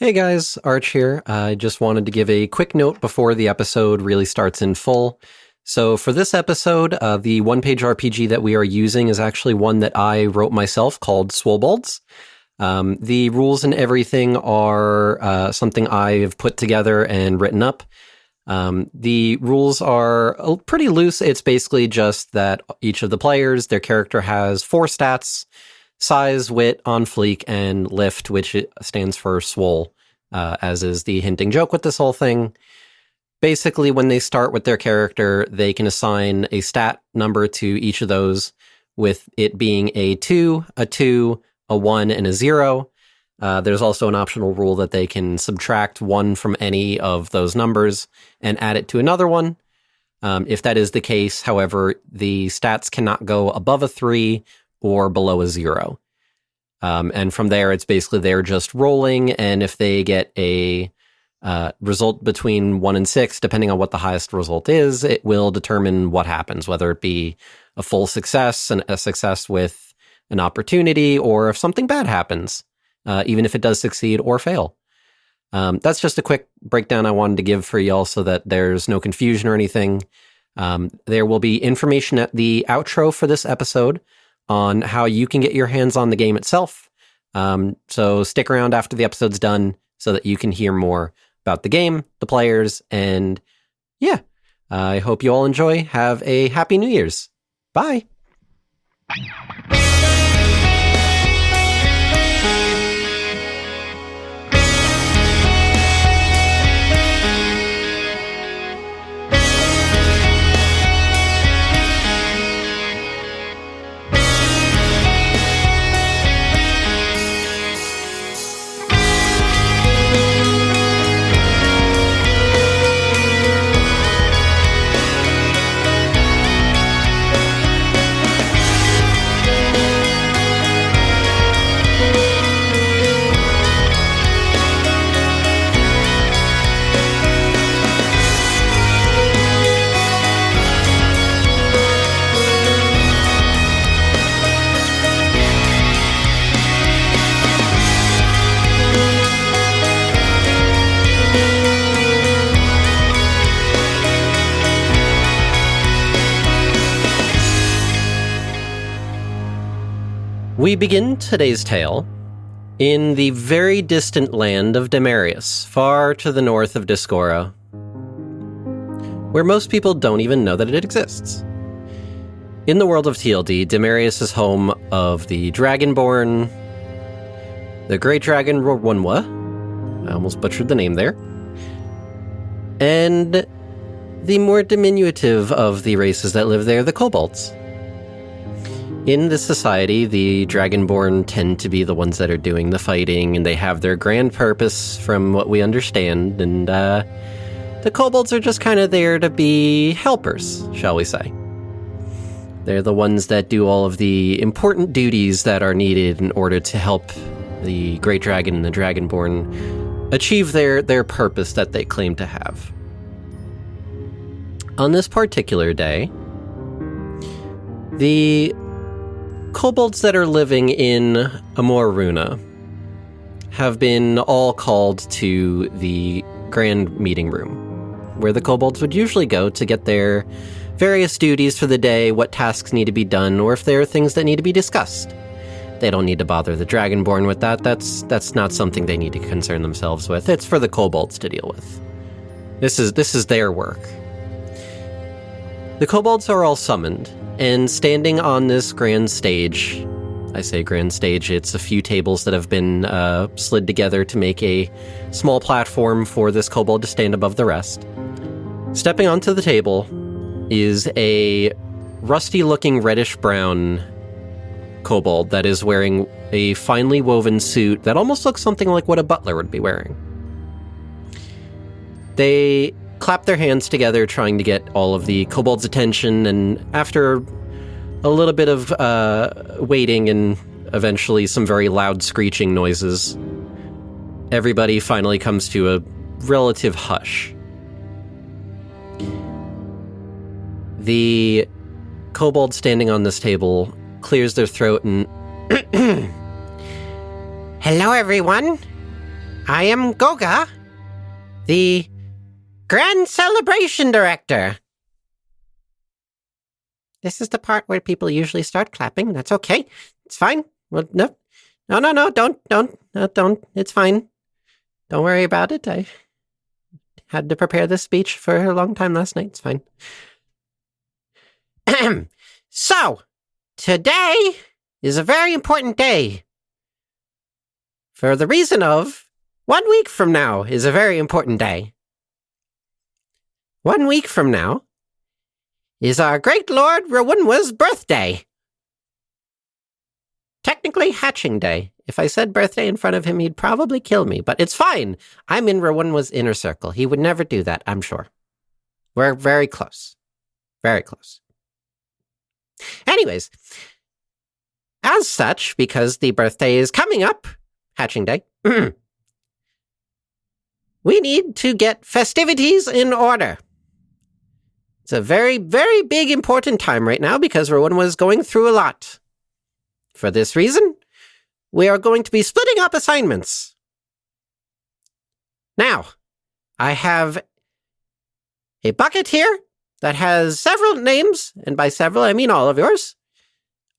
Hey guys, Arch here. I just wanted to give a quick note before the episode really starts in full. So for this episode, the one-page RPG that we are using is actually one that I wrote myself called Swolbolds. The rules and everything are something I've put together and written up. The rules are pretty loose. It's basically just that each of the players, their character has 4 stats: size, wit, on fleek, and lift, which stands for swole, as is the hinting joke with this whole thing. Basically, when they start with their character, they can assign a stat number to each of those, with it being a 2, a 1, and a 0. There's also an optional rule that they can subtract 1 from any of those numbers and add it to another one. If that is the case, however, the stats cannot go above a 3 or below a 0. And from there, it's basically they're just rolling, and if they get a result between 1 and 6, depending on what the highest result is, it will determine what happens, whether it be a full success, a success with an opportunity, or if something bad happens, even if it does succeed or fail. That's just a quick breakdown I wanted to give for y'all so that there's no confusion or anything. There will be information at the outro for this episode on how you can get your hands on the game itself. So stick around after the episode's done so that you can hear more about the game, the players, and yeah, I hope you all enjoy. Have a happy New Year's. Bye. We begin today's tale in the very distant land of Demarius, far to the north of Discora, where most people don't even know that it exists. In the world of TLD, Demarius is home of the Dragonborn, the Great Dragon Rorwunwa, I almost butchered the name there, and the more diminutive of the races that live there, the Kobolds. In this society, the Dragonborn tend to be the ones that are doing the fighting, and they have their grand purpose from what we understand, and the Kobolds are just kind of there to be helpers, shall we say. They're the ones that do all of the important duties that are needed in order to help the Great Dragon and the Dragonborn achieve their purpose that they claim to have. On this particular day, the Kobolds that are living in Amorruna have been all called to the grand meeting room, where the Kobolds would usually go to get their various duties for the day, what tasks need to be done, or if there are things that need to be discussed. They don't need to bother the Dragonborn with that. That's not something they need to concern themselves with. It's for the Kobolds to deal with. This is their work. The Kobolds are all summoned, and standing on this grand stage, I say grand stage, it's a few tables that have been slid together to make a small platform for this kobold to stand above the rest. Stepping onto the table is a rusty-looking reddish-brown kobold that is wearing a finely woven suit that almost looks something like what a butler would be wearing. They clap their hands together, trying to get all of the kobolds' attention, and after a little bit of waiting and eventually some very loud screeching noises, everybody finally comes to a relative hush. The kobold standing on this table clears their throat and... Hello, everyone. I am Goga, the Grand Celebration Director. This is the part where people usually start clapping. That's okay. It's fine. Well, no, don't. It's fine. Don't worry about it. I had to prepare this speech for a long time last night. It's fine. So, today is a very important day. For the reason of 1 week from now is a very important day. 1 week from now is our great Lord Rawunwa's birthday. Technically hatching day. If I said birthday in front of him, he'd probably kill me, but it's fine. I'm in Rawunwa's inner circle. He would never do that, I'm sure. We're very close. Very close. Anyways, as such, because the birthday is coming up, hatching day, we need to get festivities in order. It's a very, very big, important time right now because Rowan was going through a lot. For this reason, we are going to be splitting up assignments. Now, I have a bucket here that has several names, and by several I mean all of yours,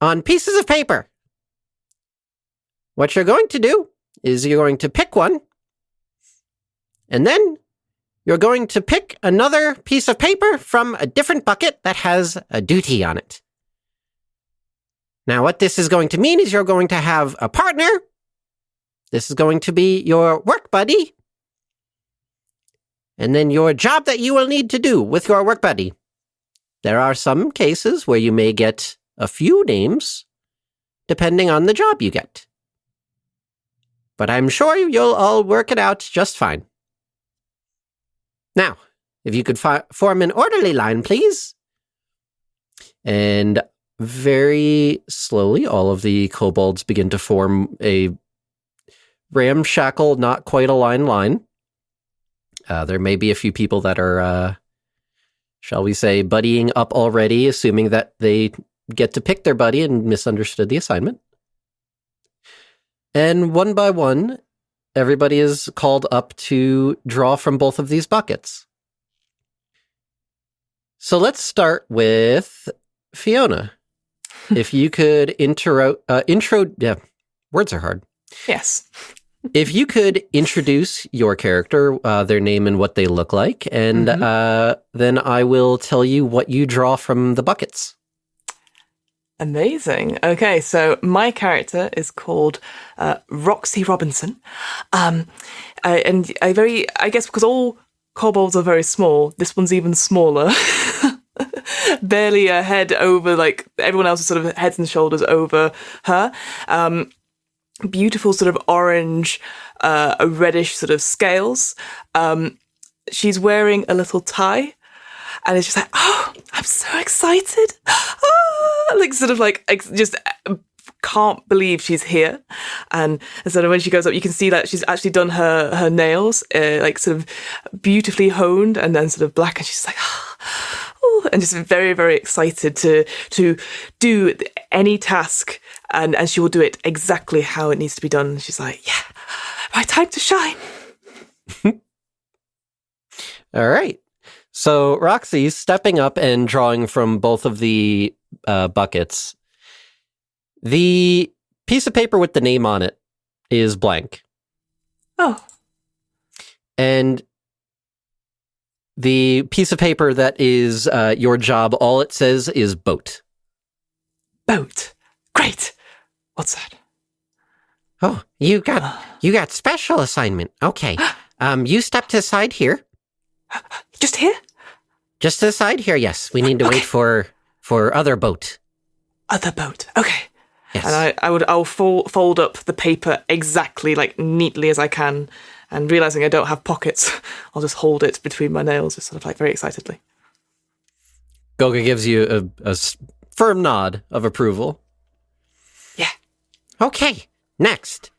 on pieces of paper. What you're going to do is you're going to pick one, and then you're going to pick another piece of paper from a different bucket that has a duty on it. Now, what this is going to mean is you're going to have a partner. This is going to be your work buddy. And then your job that you will need to do with your work buddy. There are some cases where you may get a few names, depending on the job you get. But I'm sure you'll all work it out just fine. Now, if you could form an orderly line, please. And very slowly, all of the kobolds begin to form a ramshackle, not quite a line. There may be a few people that are, shall we say, buddying up already, assuming that they get to pick their buddy and misunderstood the assignment. And one by one, everybody is called up to draw from both of these buckets. So let's start with Fiona. If you could words are hard. Yes. If you could introduce your character, their name and what they look like, and then I will tell you what you draw from the buckets. Amazing. Okay, so my character is called Roxy Robinson. And I guess because all kobolds are very small, this one's even smaller. Barely a head over, like everyone else is sort of heads and shoulders over her. Beautiful sort of orange, reddish sort of scales. She's wearing a little tie. And it's just like, oh, I'm so excited. Like, sort of like, just can't believe she's here. And sort of when she goes up, you can see that she's actually done her nails, like sort of beautifully honed and then sort of black. And she's like, oh, and just very, very excited to do any task. And she will do it exactly how it needs to be done. She's like, yeah, right, time to shine. All right. So Roxy's stepping up and drawing from both of the buckets. The piece of paper with the name on it is blank. Oh. And the piece of paper that is your job, all it says is boat. Boat. Great. What's that? Oh, you got special assignment. Okay. You step to the side here. Just here? Just to the side here, yes. We need to wait for other boat. Other boat. Okay. Yes. And I'll fold up the paper exactly, like, neatly as I can. And realizing I don't have pockets, I'll just hold it between my nails, just sort of like very excitedly. Goga gives you a firm nod of approval. Yeah. Okay, next.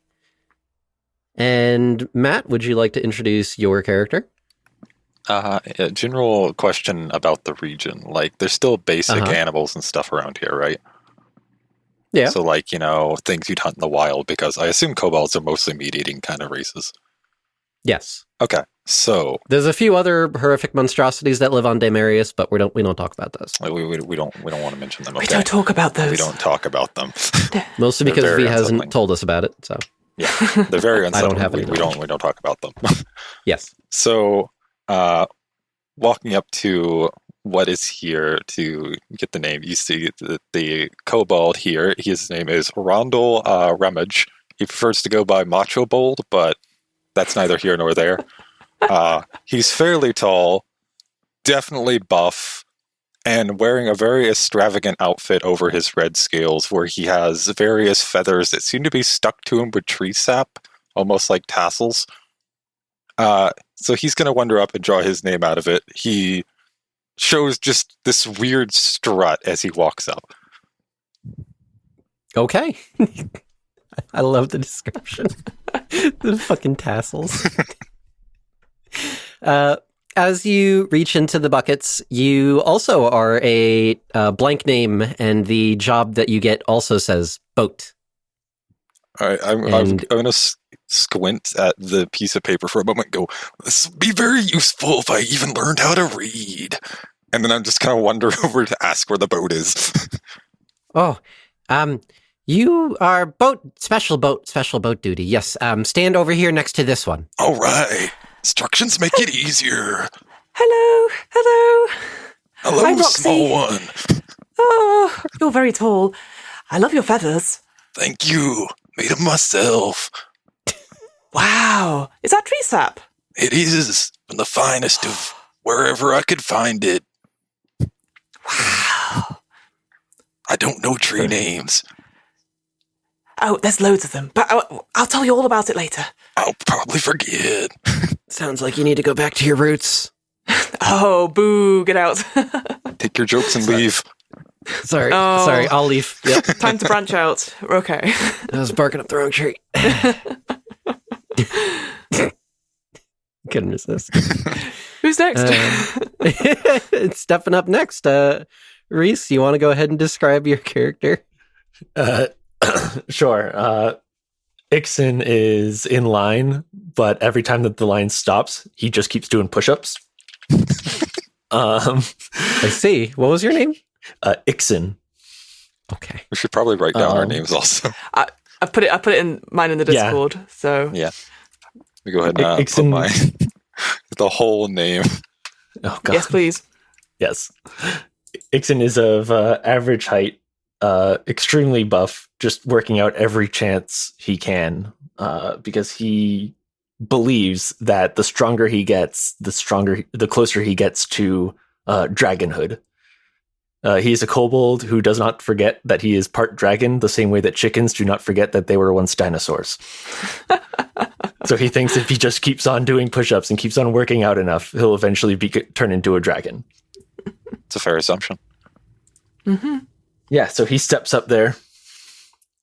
And Matt, would you like to introduce your character? A general question about the region. Like, there's still basic animals and stuff around here, right? Yeah. So, like, things you'd hunt in the wild, because I assume kobolds are mostly meat-eating kind of races. Yes. Okay, so There's a few other horrific monstrosities that live on Daemarius, but we don't talk about those. we don't want to mention them. Okay? We don't talk about those. We don't talk about them. Mostly They're because very V hasn't unsettling. told us about it. So Yeah, they're very unsettling. don't have any we don't talk about them. yes. So, walking up to what is here to get the name, you see the kobold here. His name is Rondel Ramage. He prefers to go by Macho Bold, but that's neither here nor there. He's fairly tall, definitely buff, and wearing a very extravagant outfit over his red scales, where he has various feathers that seem to be stuck to him with tree sap, almost like tassels. So he's going to wander up and draw his name out of it. He shows just this weird strut as he walks up. Okay. I love the description. The fucking tassels. As you reach into the buckets, you also are a blank name, and the job that you get also says boat. All right, I'm going to squint at the piece of paper for a moment and go, this would be very useful if I even learned how to read. And then I'm just going to wander over to ask where the boat is. Oh, you are special boat duty. Yes, stand over here next to this one. All right. Instructions make it easier. Hello. Hello, I'm Roxy. small one. Oh, you're very tall. I love your feathers. Thank you. Made them myself. Wow. Is that tree sap? It is from the finest of wherever I could find it. Wow. I don't know tree names. Oh, there's loads of them, but I'll tell you all about it later. I'll probably forget. Sounds like you need to go back to your roots. Oh, boo, get out. Take your jokes and leave. Sorry, Oh. sorry, I'll leave. Yep. Time to branch out. Okay. I was barking up the wrong tree. Couldn't resist. Who's next? It's stepping up next. Reese, you want to go ahead and describe your character? Sure. Ixon is in line, but every time that the line stops, he just keeps doing push-ups. I see. What was your name? Ixon. Okay. We should probably write down our names also. I put it in mine in the Yeah. Discord. So Yeah. We go ahead and put Ixon- my the whole name. Oh God. yes, please. Yes. Ixon is of average height, extremely buff, just working out every chance he can, because he believes that the stronger he gets, the closer he gets to dragonhood. He is a kobold who does not forget that he is part dragon, the same way that chickens do not forget that they were once dinosaurs. So he thinks if he just keeps on doing push-ups and keeps on working out enough, he'll eventually turn into a dragon. It's a fair assumption. Mm-hmm. Yeah, so he steps up there.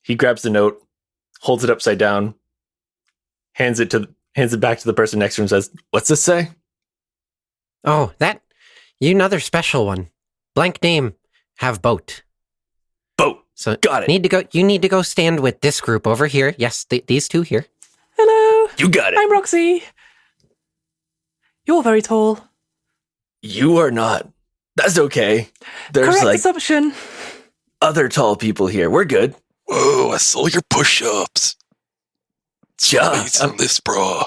He grabs the note, holds it upside down, hands it back to the person next to him and says, "What's this say?" Oh, you another special one. Blank name, have boat. Boat. So Got it. You need to go stand with this group over here. Yes, these two here. Hello. You got it. I'm Roxy. You're very tall. You are not. That's okay. There's Correct like assumption. other tall people here. We're good. Whoa, I saw your push-ups. Yeah, Space and this, bro.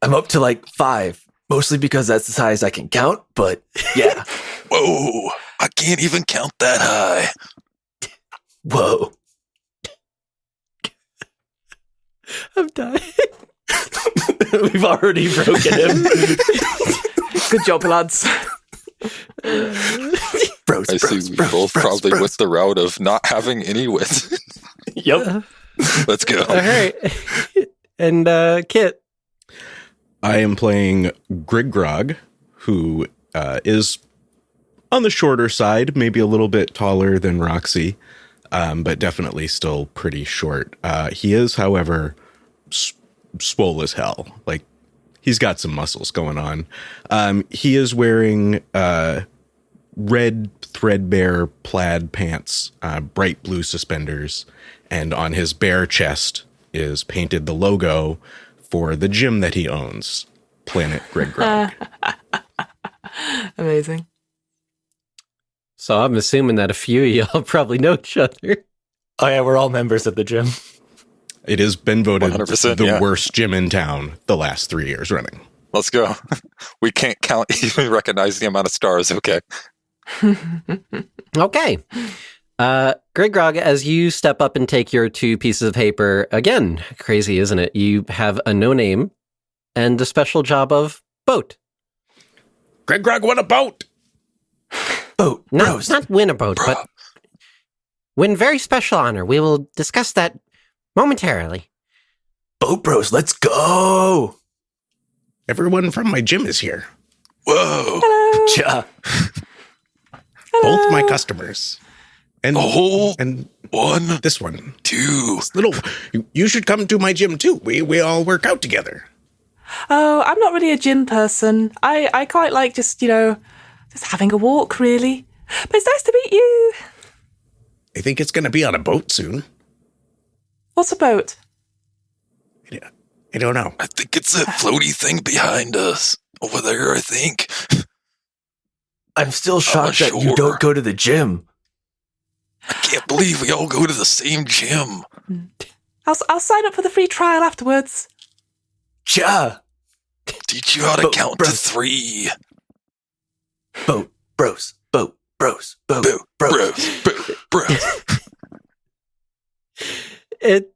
I'm up to like 5, mostly because that's the highest I can count, but yeah. Whoa, I can't even count that high. Whoa. I'm dying. We've already broken him. Good job, lads. Bros, I see we both probably went the route of not having any wit. Yep. Let's go. All right. And Kit. I am playing Grog, who is on the shorter side, maybe a little bit taller than Roxy, but definitely still pretty short. He is, however, swole as hell. Like, he's got some muscles going on. He is wearing red threadbare plaid pants, bright blue suspenders, and on his bare chest is painted the logo for the gym that he owns, Planet Greg Grog. Amazing. So I'm assuming that a few of y'all probably know each other. Oh yeah, we're all members of the gym. It has been voted 100%, the yeah. worst gym in town the last 3 years running. Let's go. We can't count, even recognize the amount of stars. Okay. Okay. Greg Grog, as you step up and take your 2 pieces of paper, again, crazy, isn't it? You have a no name and the special job of boat. Greg Grog won a boat! Boat, Not win a boat, but win very special honor. We will discuss that momentarily. boat bros, let's go! Everyone from my gym is here. Whoa. Hello. Ja. Both my customers. And, Oh, and 1, this one. 2. You should come to my gym too. We all work out together. Oh, I'm not really a gym person. I quite like just having a walk, really. But it's nice to meet you. I think it's going to be on a boat soon. What's a boat? I don't know. I think it's that floaty thing behind us. Over there, I think. I'm still shocked that you sure. don't go to the gym. I can't believe we all go to the same gym. I'll sign up for the free trial afterwards. Ja. Teach you how to Boat count bros. to 3. Boat bros, boat bros, boat Bro, bros. bros. It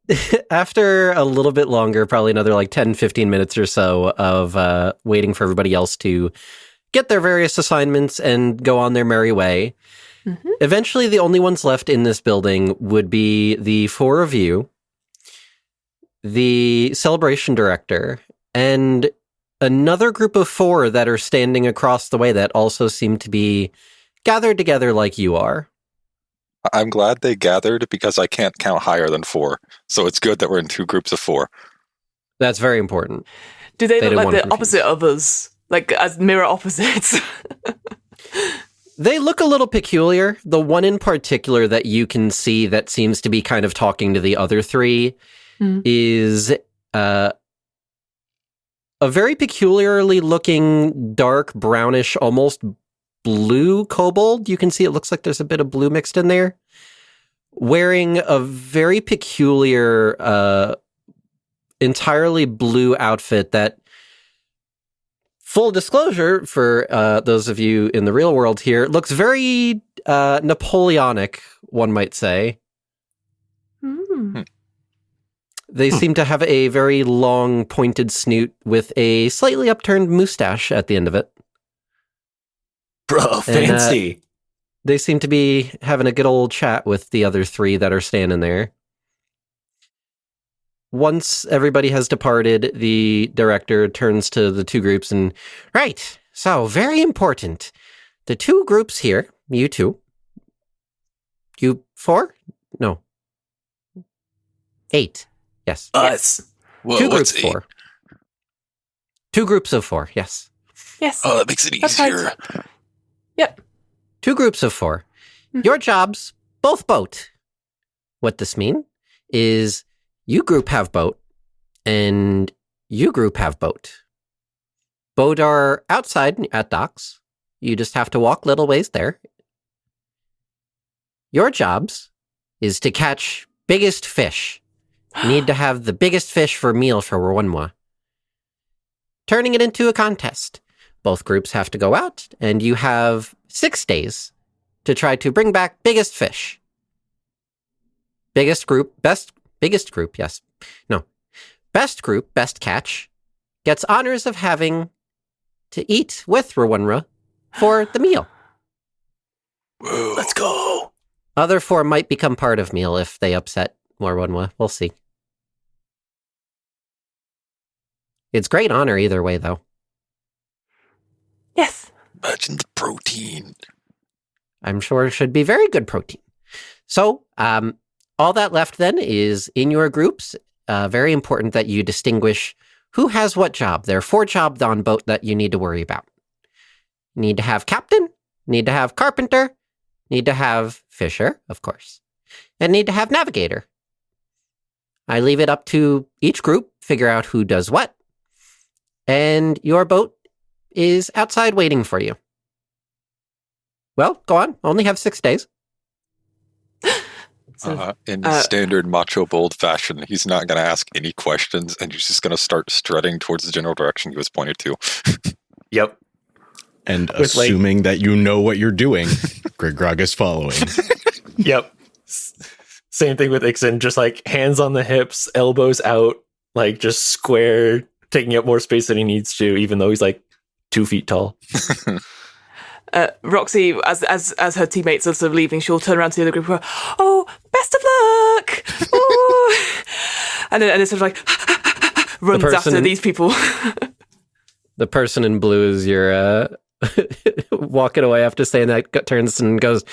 after a little bit longer, probably another like 10, 15 minutes or so of waiting for everybody else to get their various assignments and go on their merry way. Mm-hmm. Eventually, the only ones left in this building would be the 4 of you, the celebration director, and another group of 4 that are standing across the way that also seem to be gathered together like you are. I'm glad they gathered because I can't count higher than 4. So it's good that we're in 2 groups of 4. That's very important. Do they They look didn't like want to the confuse. opposite of us? Like as mirror opposites? They look a little peculiar. The one in particular that you can see that seems to be kind of talking to the other 3 is a very peculiarly looking dark brownish, almost blue kobold. You can see it looks like there's a bit of blue mixed in there. Wearing a very peculiar, entirely blue outfit that, full disclosure for those of you in the real world here, looks very Napoleonic, one might say. Mm. They seem to have a very long, pointed snoot with a slightly upturned mustache at the end of it. Bro, And, fancy. They seem to be having a good old chat with the other 3 that are standing there. Once everybody has departed, the director turns to the 2 groups and, Right. So, very important. The 2 groups here, you 2. You 4? No. 8. Yes. Us. Whoa, 2 what's groups 8? 4. 2 groups of 4, yes. Yes. Oh, that makes it That's easier. right. Yep. 2 groups of 4. Your jobs, both boat. What this mean is you group have boat and you group have boat. Boat are outside at docks. You just have to walk little ways there. Your jobs is to catch biggest fish. Need to have the biggest fish for meal for one more. Turning it into a contest. Both groups have to go out, and you have 6 days to try to bring back biggest fish. Biggest group, yes. No. Best group, best catch, gets honors of having to eat with Rwunra for the meal. Whoa. Let's go. Other 4 might become part of meal if they upset Rwunra. We'll see. It's great honor either way, though. Yes. Imagine the protein. I'm sure it should be very good protein. So, all that left then is in your groups, very important that you distinguish who has what job. There are 4 jobs on boat that you need to worry about. You need to have captain, need to have carpenter, need to have fisher, of course, and need to have navigator. I leave it up to each group, figure out who does what, and your boat is outside waiting for you. Well, go on. Only have 6 days. In standard macho bold fashion, he's not going to ask any questions, and he's just going to start strutting towards the general direction he was pointed to. Yep. And With, like- assuming that you know what you're doing, Grog is following. Yep. Same thing with Ixen, just like hands on the hips, elbows out, like just square, taking up more space than he needs to, even though he's like 2 feet tall. Roxy, as her teammates are sort of leaving, she'll turn around to the other group and go, "Oh, best of luck!" Oh. and then sort of like runs after these people. The person in blue is your walking away after saying that, turns and goes,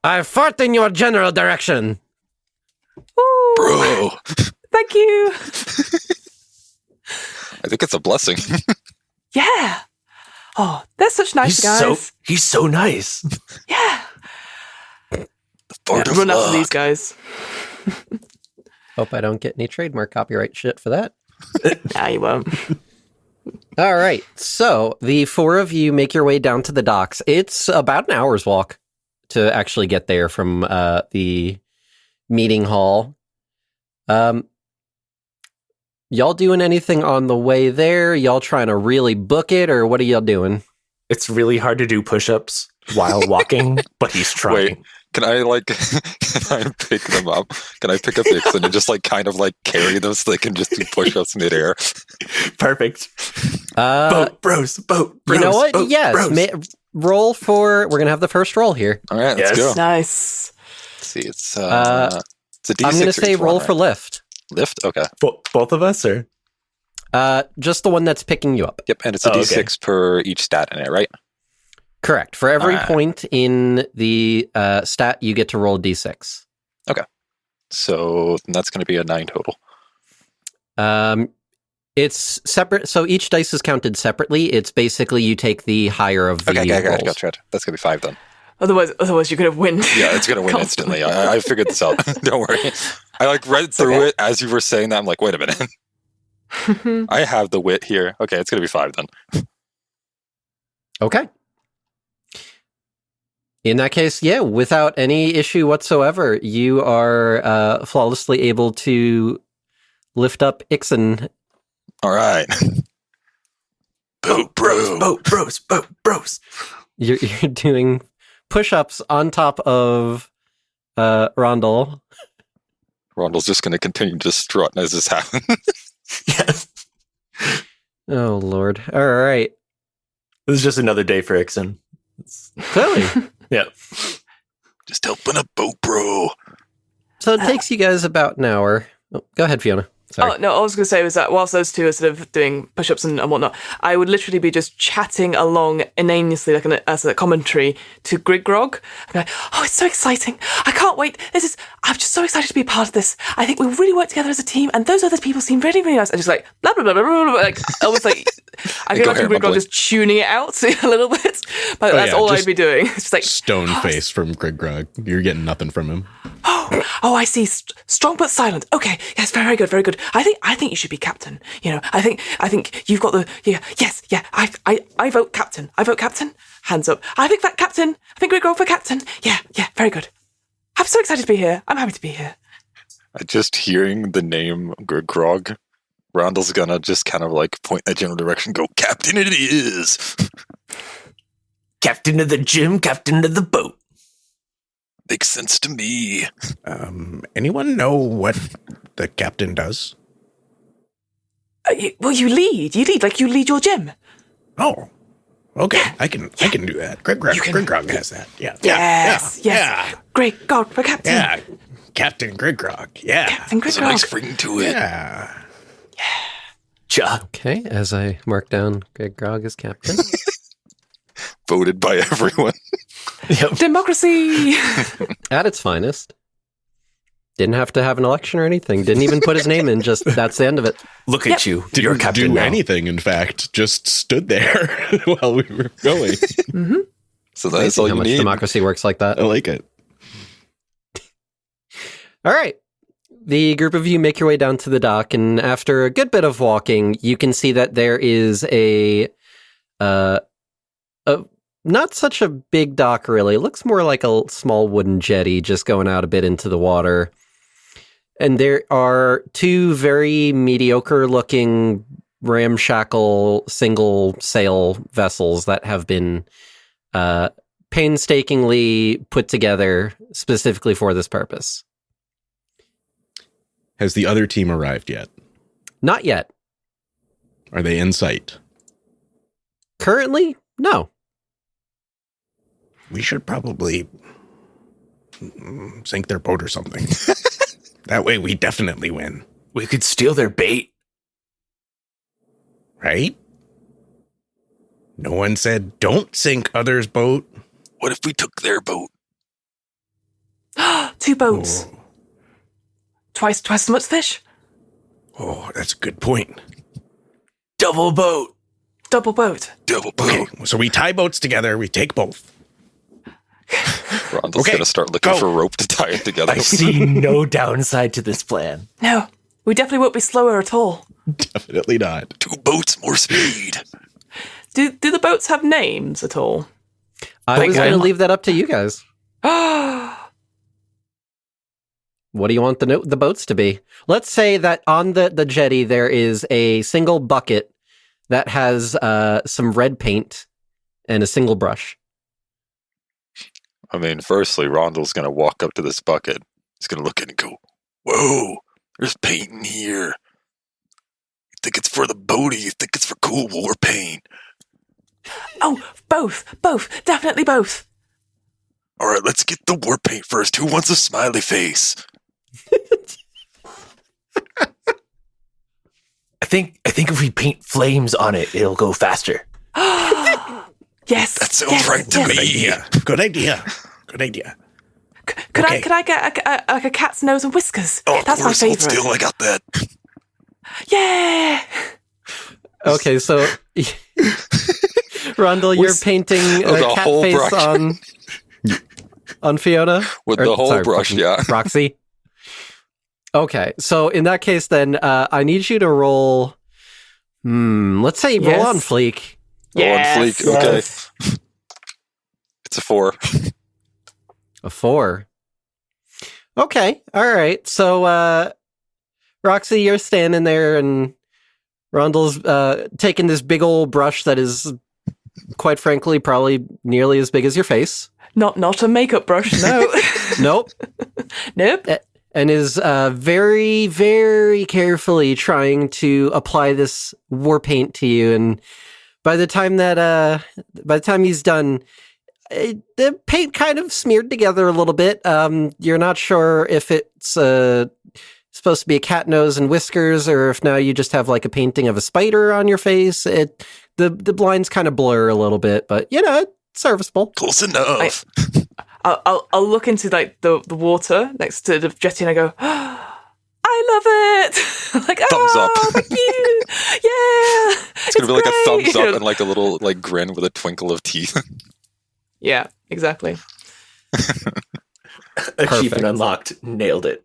"I fart in your general direction." Ooh, Bro, thank you. I think it's a blessing. Yeah. Oh, they're such nice guys. He's so nice. Yeah. Fart of Run after luck. these guys. Hope I don't get any trademark copyright shit for that. Nah, you won't. All right. So the 4 of you make your way down to the docks. It's about an hour's walk to actually get there from the meeting hall. Y'all doing anything on the way there? Y'all trying to really book it, or what are y'all doing? It's really hard to do push-ups while walking, but he's trying. Wait, can I pick them up? Can I pick up Ixen and just kind of carry them so they can just do push-ups midair? Perfect. Boat bros. You know what? boat Yes. bros. Roll for... We're going to have the first roll here. All right, Yes. let's go. Nice. Let's see, it's a D6. I'm going to for say each one, roll right? for lift. Lift? Okay. Both of us, or? Just the one that's picking you up. Yep, and it's a D6 per each stat in it, right? Correct. For every Alright. point in the stat, you get to roll D6. So that's going to be a 9 total. It's separate, so each dice is counted separately. It's basically you take the higher of the Okay, rolls. gotcha. That's going to be 5 then. Otherwise, you're gonna win. Yeah, it's going to win Constantly. instantly. I figured this out. Don't worry. I read through it as you were saying that. I'm like, wait a minute. I have the wit here. Okay, it's going to be 5 then. Okay. In that case, yeah, without any issue whatsoever, you are flawlessly able to lift up Ixen. All right. Boat bros. You're doing push-ups on top of Rondel. Rondel's just going to continue to strut as this happens. Yes. Oh, Lord. All right. This is just another day for Ixen. Clearly. Yeah. Just helping a boat bro. So it takes you guys about an hour. Oh, go ahead, Fiona. Sorry. Oh, no, all I was going to say was that whilst those two are sort of doing push-ups and whatnot, I would literally be just chatting along inanely, as a commentary to Grog. I'd be like, "Oh, it's so exciting. I can't wait. I'm just so excited to be a part of this. I think we really work together as a team, and those other people seem really, really nice." And just blah, blah, blah, blah, blah, blah, almost I can Go imagine ahead, Grog just tuning it out a little bit. But that's yeah, all just I'd be doing. It's just Stone face from Grog. You're getting nothing from him. Oh, I see. Strong but silent. Okay, yes, very good, very good. I think you should be captain. I think you've got the yes. I vote captain. I vote captain. Hands up. I think that captain. I think we're going for captain. Yeah, very good. I'm so excited to be here. I'm happy to be here. Just hearing the name Grog, Rondel's gonna just kind of point in that general direction, go, "Captain it is." Captain of the gym, captain of the boat. Makes sense to me. Anyone know what the captain does? Well, you lead. You lead your gym. Oh, okay. I can do that. Grog has that. Yeah. Yes. Yeah. Great God, for captain. Yeah. Captain Grog. Yeah. Captain There's a Grog. nice ring to it. Yeah. Cha. Okay, as I mark down Grog as captain. Voted by everyone. Yep. Democracy. At its finest. Didn't have to have an election or anything. Didn't even put his name in. Just that's the end of it. Look at you. You're Didn't captain do now. anything, in fact. Just stood there while we were going. So that's Amazing all how you much need. democracy works like that. I like it. All right. the group of you make your way down to the dock, and after a good bit of walking, you can see that there is a not such a big dock, really. It looks more like a small wooden jetty just going out a bit into the water. And there are two very mediocre-looking ramshackle single-sail vessels that have been painstakingly put together specifically for this purpose. Has the other team arrived yet? Not yet. Are they in sight? Currently, no. We should probably sink their boat or something. That way we definitely win. We could steal their bait. Right? No one said don't sink others' boat. What if we took their boat? 2 boats. Oh, Twice as much fish. That's a good point. Double boat. Double boat. Double boat. Okay, so we tie boats together, we take both. Rondel's Okay, gonna start looking go. for rope to tie it together. I see no downside to this plan. No, we definitely won't be slower at all. Definitely not. 2 boats, more speed. Do the boats have names at all? I was going to Okay. leave that up to you guys. What do you want the boats to be? Let's say that on the jetty there is a single bucket that has some red paint and a single brush. I mean, firstly, Rondel's gonna walk up to this bucket. He's gonna look in and go, "Whoa, there's paint in here. You think it's for the boat or you think it's for cool war paint?" Oh, both, definitely both. All right, let's get the war paint first. Who wants a smiley face? I think if we paint flames on it, it'll go faster. Yes, That sounds yes, right to yes. Good me. idea. Good idea. Good idea. Could Okay. I get a cat's nose and whiskers? Oh, of That's my course, hold favorite. still. I got that. Yeah. Okay, so Rondel, you're painting Oh, a the cat whole face brush. on Fiona? With Or, the whole sorry, brush, fucking yeah. Roxy. Okay, so in that case, then I need you to roll. Let's say roll Yes. on fleek. Yes. Oh, on fleek. Okay. It's a 4. A 4. Okay, all right. So, Roxy, you're standing there, and Rondel's taking this big old brush that is, quite frankly, probably nearly as big as your face. Not a makeup brush. No. Nope. Nope. And is very, very carefully trying to apply this war paint to you. And by the time he's done, the paint kind of smeared together a little bit. You're not sure if it's supposed to be a cat nose and whiskers, or if now you just have like a painting of a spider on your face. The blinds kind of blur a little bit, but it's serviceable. Close enough. I'll look into like the water next to the jetty and I go, I love it. Like, Thumbs up. Thank you. Yeah. It's gonna be like a great. thumbs up and like a little like grin with a twinkle of teeth. Yeah, exactly. Achievement unlocked. Nailed it.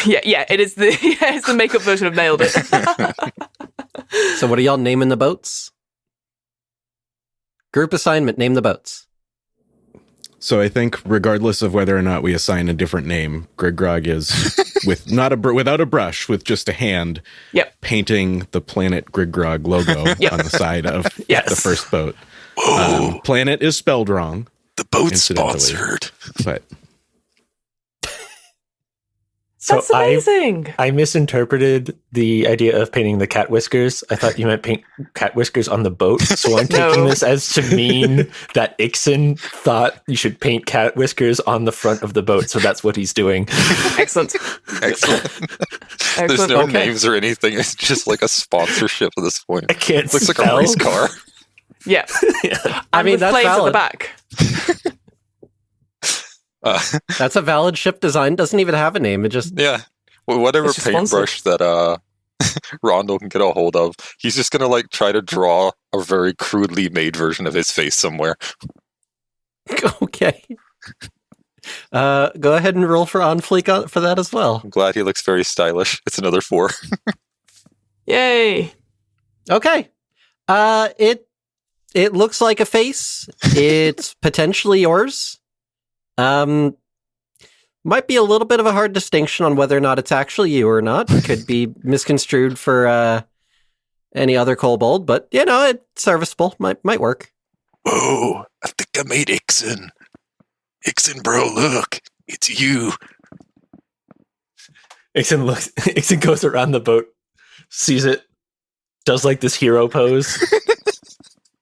Yeah. It's the makeup version of nailed it. So what are y'all naming the boats? Group assignment, name the boats. So I think regardless of whether or not we assign a different name, Grog is without a brush, with just a hand, Yep. painting the Planet Grog logo on the side of Yes. the first boat. Whoa, Planet is spelled wrong, the boat's incidentally. sponsored. but So That's amazing. I misinterpreted the idea of painting the cat whiskers. I thought you meant paint cat whiskers on the boat. So I'm taking No. this as to mean that Ixon thought you should paint cat whiskers on the front of the boat. So that's what he's doing. Excellent. Excellent. There's Excellent. no Okay. names or anything. It's just like a sponsorship at this point. I can't It looks like spell. a race car. Yeah. I mean, with that's flames at the valid. back. That's a valid ship design. Doesn't even have a name. It just Yeah. Well, whatever It's just paintbrush that Rondo can get a hold of, he's just gonna like try to draw a very crudely made version of his face somewhere. okay. Go ahead and roll for on fleek for that as well. I'm glad he looks very stylish. It's another 4. Yay! Okay. It looks like a face. It's potentially yours. Might be a little bit of a hard distinction on whether or not it's actually you or not. It could be misconstrued for any other kobold, but it's serviceable. Might work. Whoa, I think I made Ixen. Ixen, bro, look. It's you. Ixen goes around the boat, sees it, does like this hero pose.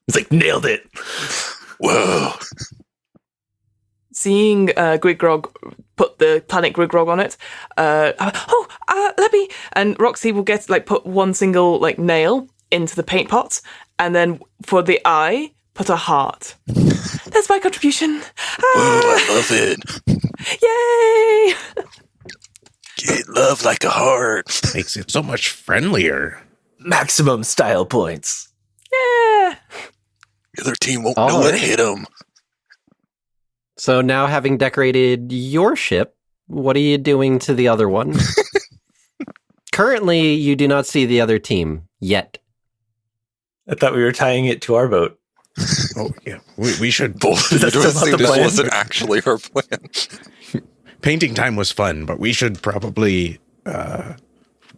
It's like, nailed it. Whoa. Seeing Grog put the planet Grog on it, let me... And Roxy will put one single, nail into the paint pot, and then for the eye, put a heart. That's my contribution. Whoa, I love it. Yay! Get love like a heart. Makes it so much friendlier. Maximum style points. Yeah! The other team won't know what hit them. So now, having decorated your ship, what are you doing to the other one? Currently, you do not see the other team yet. I thought we were tying it to our boat. Oh, yeah. We should... That's still not the This plan. wasn't actually our plan. Painting time was fun, but we should probably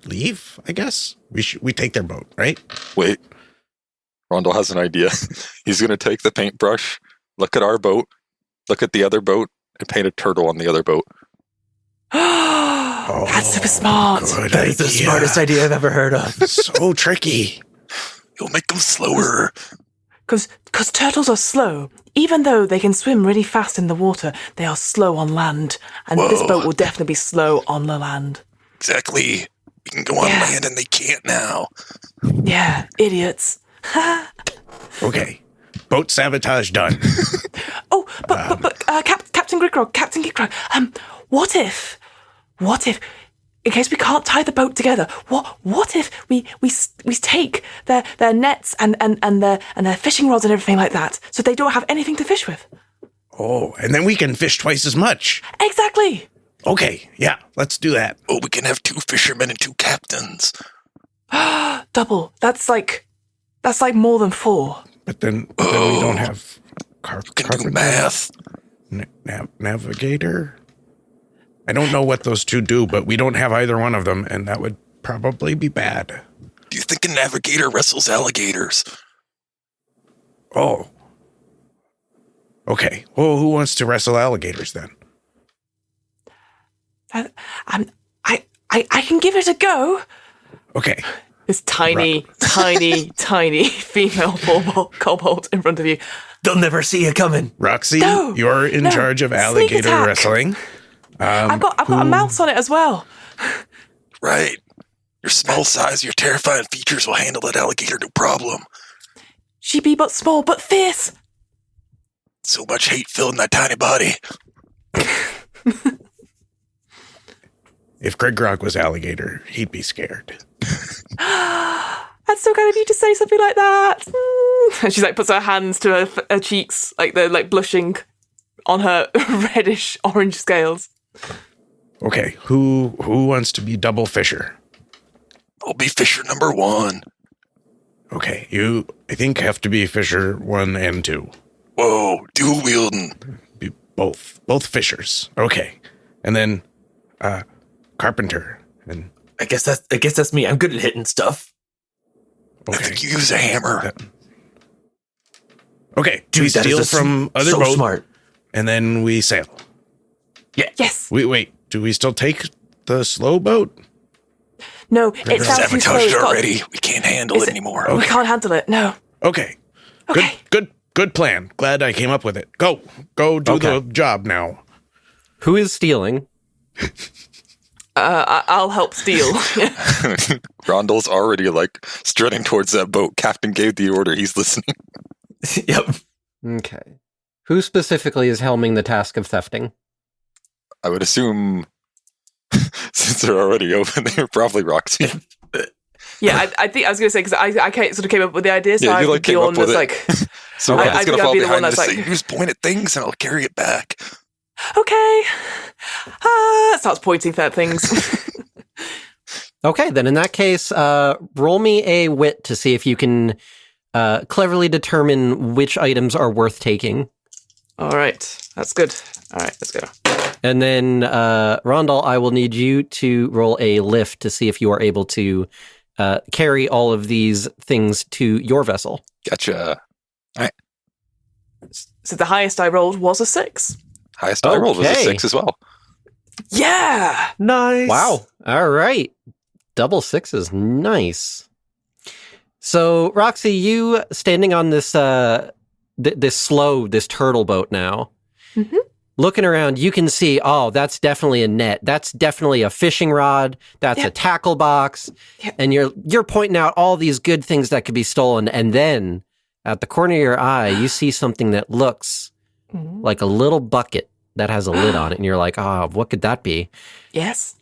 leave, I guess. We take their boat, right? Wait. Rondell has an idea. He's going to take the paintbrush, look at our boat, look at the other boat, and paint a turtle on the other boat. That's super smart. That is the smartest idea I've ever heard of. So tricky. You'll make them slower. Because turtles are slow. Even though they can swim really fast in the water, they are slow on land. And this boat will definitely be slow on the land. Exactly. We can go on land and they can't now. Yeah, idiots. Okay. Boat sabotage done. But Captain Grog, what if, in case we can't tie the boat together, what if we take their nets and their fishing rods and everything like that, so they don't have anything to fish with? Oh, and then we can fish twice as much. Exactly. Okay, yeah, let's do that. Oh, we can have 2 fishermen and 2 captains. Double. That's like more than 4. But then we don't have can do math. Navigator. I don't know what those 2 do, but we don't have either one of them, and that would probably be bad. Do you think a navigator wrestles alligators? Oh. Okay. Well, who wants to wrestle alligators then? I can give it a go. Okay. This tiny female kobold in front of you. They'll never see you coming. Roxy, No, you're in charge of sneak alligator attack. wrestling. I've got a mouse on it as well. Right. Your small size, your terrifying features will handle that alligator no problem. She be but small, but fierce. So much hate filling that tiny body. If Grog was alligator, he'd be scared. That's so kind of you to say something like that. And she puts her hands to her cheeks, they're blushing on her reddish orange scales. Okay, who wants to be double fisher? I'll be fisher number 1. Okay, you, I think, have to be fisher 1 and 2. Whoa, dual wielding. Be both fishers. Okay, and then carpenter. And I guess that's me. I'm good at hitting stuff. okay. I think you use a hammer. Okay, Dude, we that steal is from other so boat, smart. and then we sail. Yeah. Yes. Wait. Do we still take the slow boat? No, it's now too slow. Sabotaged already. We can't handle it anymore. We Okay. can't handle it. No. Okay. Okay. Good plan. Glad I came up with it. Go do Okay. the job now. Who is stealing? I'll help steal. Rondell's already strutting towards that boat. Captain gave the order. He's listening. Yep. Okay. Who specifically is helming the task of thefting? I would assume, since they're already open, they're probably Roxy. Yeah, I think I was going to say, because I sort of came up with the idea, so Yeah, I you, would be came on up with this it. So I Roxy's think going to I'd fall be the one behind to that's say, use point at things and I'll carry it back. Okay. Starts pointing at things. Okay, then in that case, roll me a wit to see if you can cleverly determine which items are worth taking. All right, that's good. All right, let's go. And then, Rondal, I will need you to roll a lift to see if you are able to carry all of these things to your vessel. Gotcha. So the highest I rolled was a 6. Highest I rolled was a Okay. 6 as well. Yeah. Nice. Wow. All right. Double sixes. Nice. So, Roxy, you standing on this this turtle boat now, Mhm. looking around, you can see, oh, that's definitely a net. That's definitely a fishing rod. That's Yeah. a tackle box. Yeah. And you're pointing out all these good things that could be stolen. And then at the corner of your eye, you see something that looks Mhm. like a little bucket that has a lid on it. And you're like, oh, what could that be? Yes.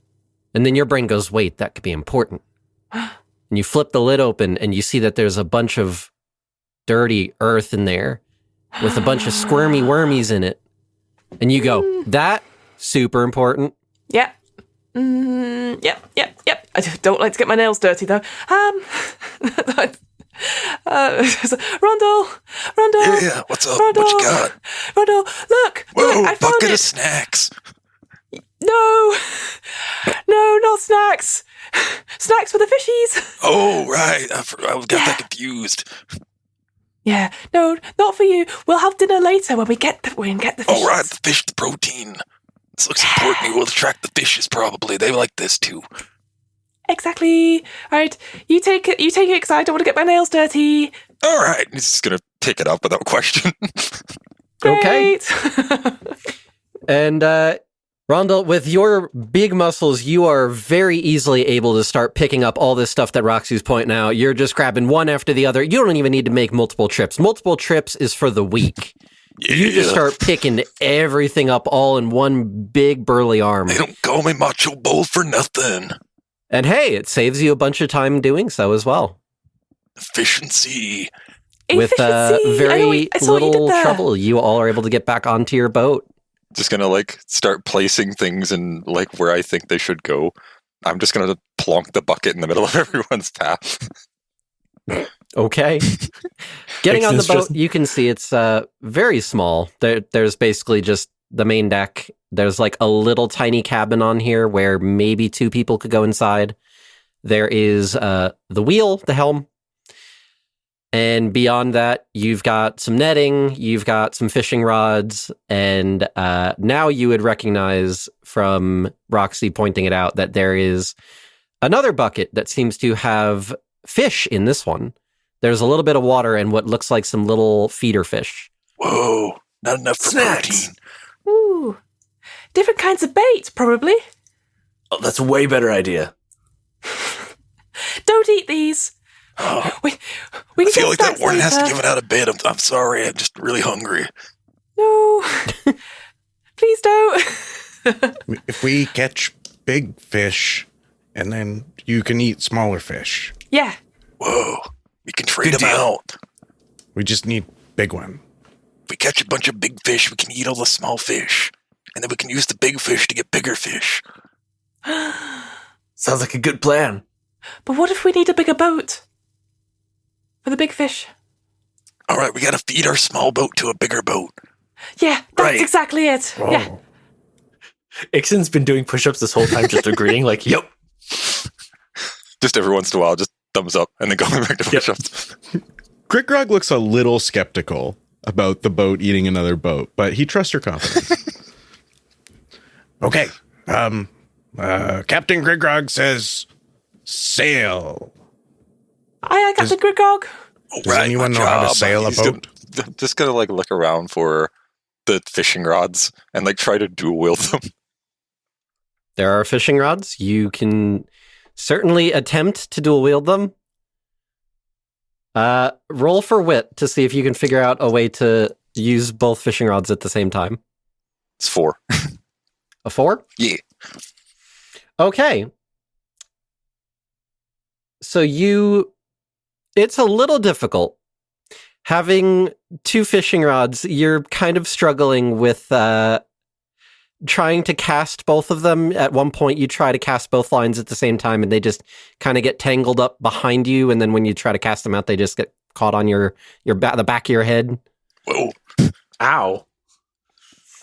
And then your brain goes, wait, that could be important. And you flip the lid open and you see that there's a bunch of dirty earth in there with a bunch of squirmy wormies in it. And you go, that super important. Yep. Yep. I don't like to get my nails dirty though. Rondal. Yeah, what's up? What you got? Rondal, look. Whoa, look, I found bucket it. of snacks. No, not snacks. Snacks for the fishies. Oh, right. I got that confused. Yeah, no, not for you. We'll have dinner later when we get the fishies. Oh, right. The fish, the protein. This looks important. We'll attract the fishes probably. They like this too. Exactly. All right, you take it because I don't want to get my nails dirty. All right. He's just going to pick it up without question. Okay. Great. And Rondal, with your big muscles, you are very easily able to start picking up all this stuff that Roxy's pointing out. You're just grabbing one after the other. You don't even need to make multiple trips. Multiple trips is for the weak. You just start picking everything up all in one big burly arm. They don't call me Macho Bull for nothing. And hey, it saves you a bunch of time doing so as well. Efficiency. With Efficiency. very I saw what you did little there. trouble, you all are able to get back onto your boat. Just going to like start placing things in like where I think they should go. I'm just going to plonk the bucket in the middle of everyone's path. Okay. Getting on the Exodus boat, just- you can see it's very small. There's basically just the main deck. There's like a little tiny cabin on here where maybe 2 people could go inside. There is the wheel, the helm. And beyond that, you've got some netting, you've got some fishing rods, and now you would recognize from Roxy pointing it out that there is another bucket that seems to have fish in this one. There's a little bit of water and what looks like some little feeder fish. Whoa, not enough for Snacks. protein. Ooh, different kinds of bait, probably. Oh, that's a way better idea. Don't eat these. Oh, We I can feel get like that snacks warden has to later. give it out of bed. I'm sorry. I'm just really hungry. No, please don't. If we catch big fish, and then you can eat smaller fish. Yeah. Whoa, we can trade Good them deal. out. We just need big one. If we catch a bunch of big fish, we can eat all the small fish. And then we can use the big fish to get bigger fish. Sounds like a good plan. But what if we need a bigger boat for the big fish? All right, we got to feed our small boat to a bigger boat. Yeah, that's Right. exactly it. Oh, Yeah. Ixon's been doing push-ups this whole time, just agreeing, like, yep. Just every once in a while, just thumbs up and then going back to Yep. push-ups. Grog looks a little skeptical about the boat eating another boat, but he trusts your confidence. Okay. Captain Grog says sail. I got Does- the Grog. Oh, Does anyone know how to sail a He's boat? just gonna like look around for the fishing rods and like try to dual wield them. There are fishing rods. You can certainly attempt to dual wield them. Roll for wit to see if you can figure out a way to use both fishing rods at the same time. It's 4. A 4? Yeah. Okay. So it's a little difficult. Having 2 fishing rods, you're kind of struggling with trying to cast both of them. At one point, you try to cast both lines at the same time, and they just kind of get tangled up behind you. And then when you try to cast them out, they just get caught on the back of your head. Whoa. Ow.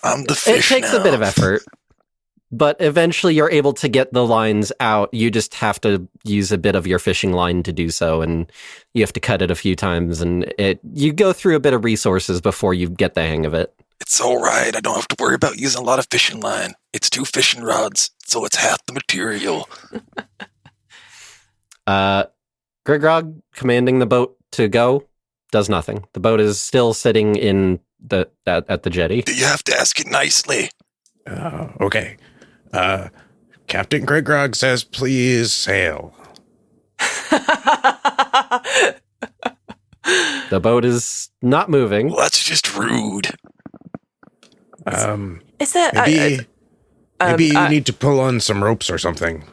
I'm the fish It takes a bit of effort, but eventually you're able to get the lines out. You just have to use a bit of your fishing line to do so, and you have to cut it a few times, and you go through a bit of resources before you get the hang of it. It's all right. I don't have to worry about using a lot of fishing line. It's 2 fishing rods, so it's half the material. Grog commanding the boat to go does nothing. The boat is still sitting in at the jetty. You have to ask it nicely. Okay. Captain Grog says, please sail. The boat is not moving. Well, that's just rude. Is there... Maybe you need to pull on some ropes or something.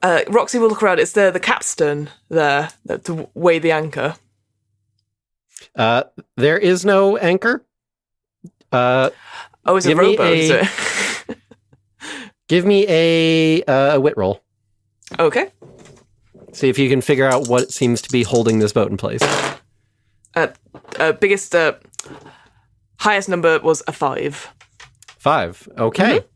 Roxy will look around. Is there the capstan there to weigh the anchor? There is no anchor. It's a rowboat, is it? Give me a wit roll. Okay. See if you can figure out what seems to be holding this boat in place. Highest number was a 5. 5. Okay. Mm-hmm.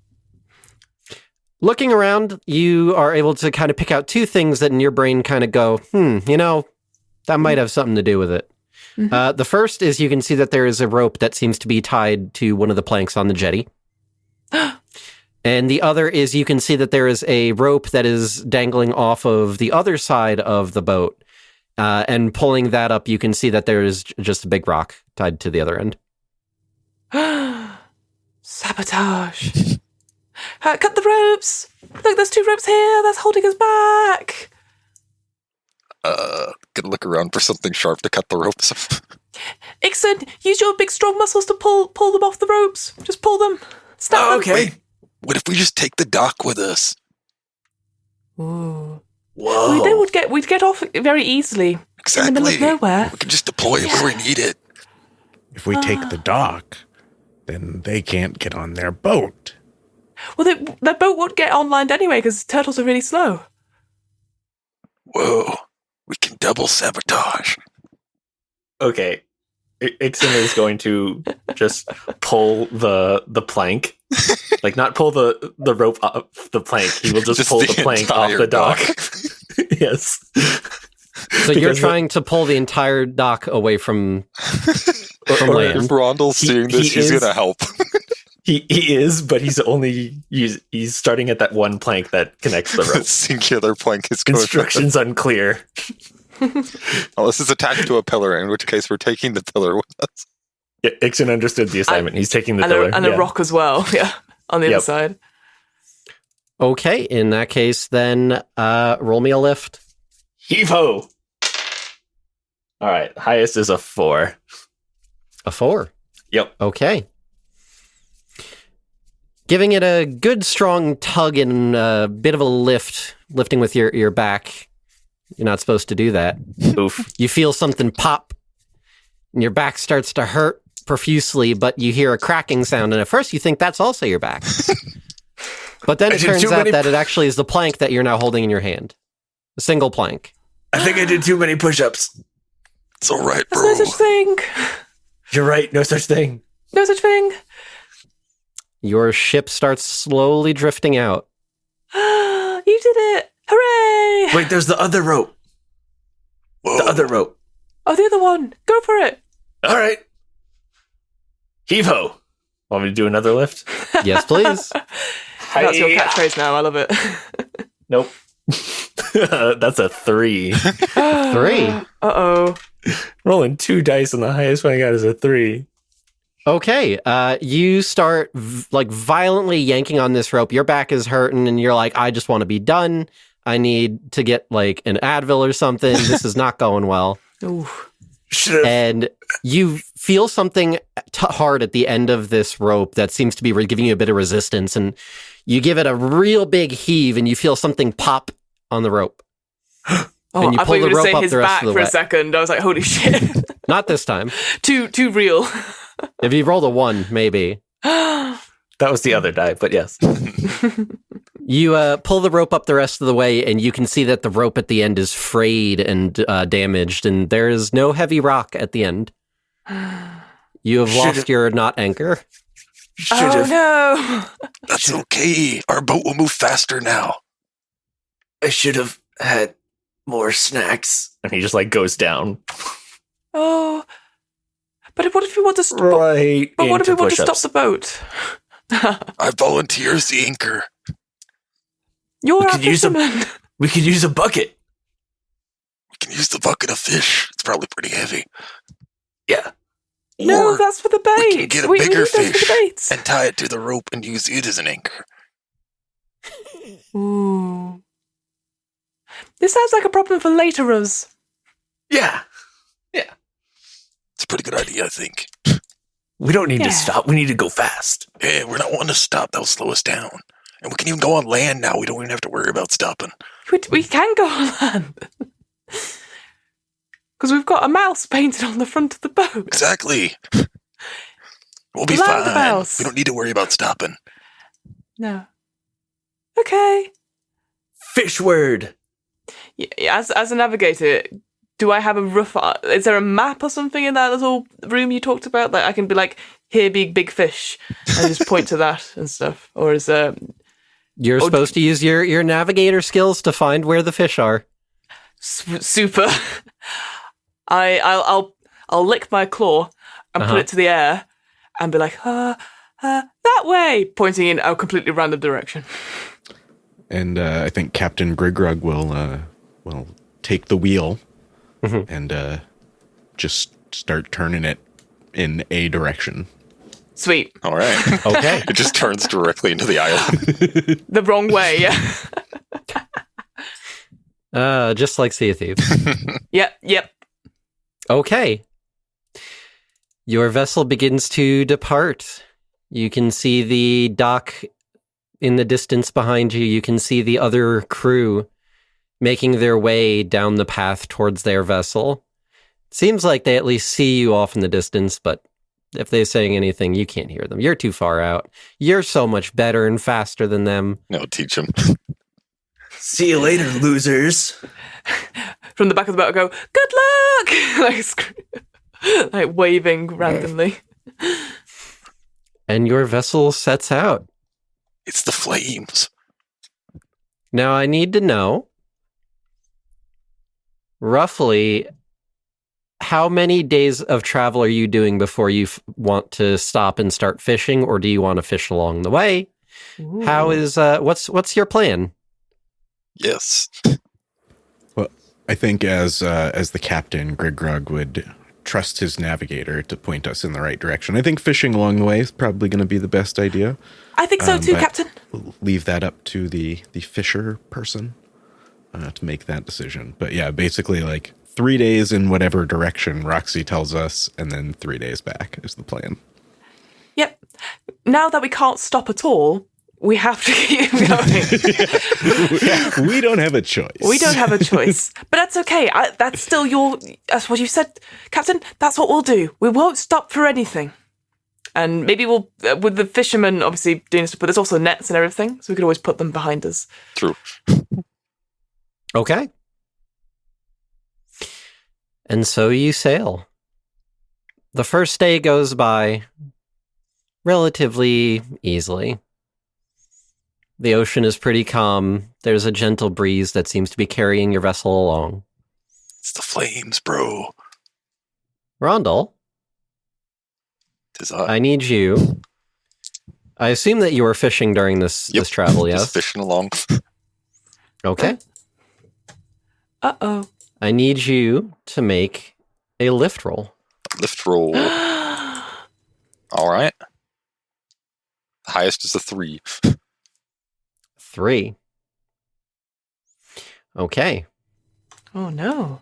Looking around, you are able to kind of pick out 2 things that in your brain kind of go, that might have something to do with it. Mm-hmm. The first is you can see that there is a rope that seems to be tied to one of the planks on the jetty. And the other is you can see that there is a rope that is dangling off of the other side of the boat. And pulling that up, you can see that there is just a big rock tied to the other end. Sabotage. Cut the ropes. Look, there's 2 ropes here. That's holding us back. Gonna look around for something sharp to cut the ropes. Ixon, use your big strong muscles to pull them off the ropes. Just pull them. Snap them. Okay. Wait, what if we just take the dock with us? Ooh. Whoa. Then we'd get off very easily. Exactly. In the middle of nowhere. We can just deploy it where we need it. If we take the dock, then they can't get on their boat. Well, their boat won't get on land anyway because turtles are really slow. Whoa. We can double sabotage. Okay. Ixon is going to just pull the plank. Like, not pull the rope off the plank. He will just pull the plank off the dock. Yes. So you're trying to pull the entire dock away from land. If Rondell's seeing this, he's going to help. He is, but he's starting at that one plank that connects the rope. Singular plank is going. Instructions unclear. Unless it's attached to a pillar, in which case we're taking the pillar with us. Yeah, Ixon understood the assignment. He's taking the pillar. And a rock as well, on the other side. Okay, in that case, then roll me a lift. Heave-ho! All right, highest is a 4. A 4. Yep. Okay. Giving it a good strong tug and a bit of a lifting with your back. You're not supposed to do that. Oof. You feel something pop, and your back starts to hurt profusely, but you hear a cracking sound, and at first you think that's also your back. But then it turns out that it actually is the plank that you're now holding in your hand. A single plank. I think I did too many push-ups. It's all right, bro. There's no such thing. You're right, no such thing. No such thing. Your ship starts slowly drifting out. You did it. Hooray! Wait, there's the other rope. Whoa. The other rope. Oh, the other one. Go for it. All right. Heave-ho. Want me to do another lift? Yes, please. That's your catchphrase now. I love it. Nope. That's a 3. 3. Uh-oh. Rolling 2 dice, and the highest one I got is a 3. Okay, you start violently yanking on this rope. Your back is hurting, and you're like, I just want to be done. I need to get an Advil or something. This is not going well. Ooh. And you feel something hard at the end of this rope that seems to be giving you a bit of resistance, and you give it a real big heave, and you feel something pop on the rope. Oh, and you I thought you were going to say his back for a second. I was like, holy shit. Not this time. Too real. If you rolled a 1, maybe. That was the other die, but yes. You pull the rope up the rest of the way, and you can see that the rope at the end is frayed and damaged, and there is no heavy rock at the end. You have lost your knot anchor. Oh no! That's okay. Our boat will move faster now. I should have had more snacks. And he just like goes down. Oh, but what if we want to stop? Right. But what if we into want to stop push-ups. the boat? I volunteer as the anchor. You're We a could use a- fisherman. We could use a bucket. We can use the bucket of fish. It's probably pretty heavy. Yeah. No, Or that's for the bait. we can get a We bigger need those for the fish baits. and tie it to the rope and use it as an anchor. Ooh. This sounds like a problem for later us. Yeah. It's a pretty good idea, I think. We don't need Yeah. to stop. We need to go fast. Yeah, we're not wanting to stop. That'll slow us down. And we can even go on land now. We don't even have to worry about stopping. We can go on land. Because we've got a mouse painted on the front of the boat. Exactly. We'll be Land fine. mouse. We don't need to worry about stopping. No. Okay. Fish word. Yeah, as a navigator, do I have a rough... Is there a map or something in that little room you talked about? Like I can be like, here be big fish, and just point to that and stuff? Or is You're supposed to use your navigator skills to find where the fish are. super... I'll lick my claw and put it to the air and be like, that way, pointing in a completely random direction. And I think Captain Grog will take the wheel and just start turning it in a direction. Sweet. All right. Okay. It just turns directly into the island. The wrong way, yeah. Just like Sea of Thieves. Yep. Okay. Your vessel begins to depart. You can see the dock in the distance behind you. You can see the other crew making their way down the path towards their vessel. Seems like they at least see you off in the distance, but if they're saying anything, you can't hear them. You're too far out. You're so much better and faster than them. No, teach him. See you later, losers. From the back of the boat, I go, good luck! like waving randomly. And your vessel sets out. It's the flames. Now, I need to know roughly how many days of travel are you doing before you want to stop and start fishing, or do you want to fish along the way? Ooh. How is what's your plan? Yes. Well, I think as the captain, Grog would trust his navigator to point us in the right direction. I think fishing along the way is probably going to be the best idea. I think so too, but Captain. we'll leave that up to the fisher person to make that decision. But yeah, basically like 3 days in whatever direction Roxy tells us, and then 3 days back is the plan. Yep. Now that we can't stop at all, we have to keep going. We don't have a choice. We don't have a choice. But that's okay. That's still that's what you said, Captain. That's what we'll do. We won't stop for anything. And maybe we'll, with the fishermen obviously doing stuff, but there's also nets and everything, so we could always put them behind us. True. Okay. And so you sail. The first day goes by relatively easily. The ocean is pretty calm. There's a gentle breeze that seems to be carrying your vessel along. It's the flames, bro. Rondell, Tis I need you. I assume that you were fishing during this travel, yes? Just fishing along. Okay. Uh-oh. I need you to make a lift roll. Lift roll. All right. The highest is a 3. 3. Okay. Oh, no.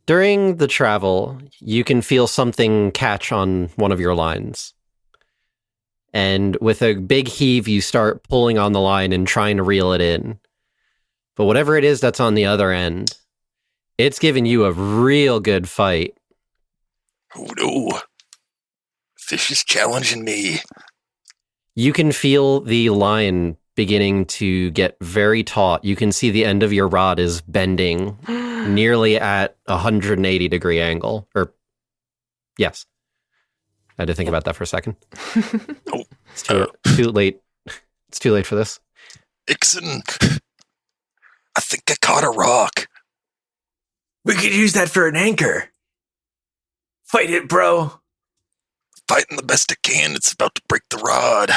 During the travel, you can feel something catch on one of your lines. And with a big heave, you start pulling on the line and trying to reel it in. But whatever it is that's on the other end, it's giving you a real good fight. Oh no. Fish is challenging me. You can feel the line beginning to get very taut. You can see the end of your rod is bending nearly at a 180-degree angle. Or, yes. I had to think about that for a second. It's too late. It's too late for this. Ixon, I think I caught a rock. We could use that for an anchor. Fight it, bro. Fighting the best I can. It's about to break the rod.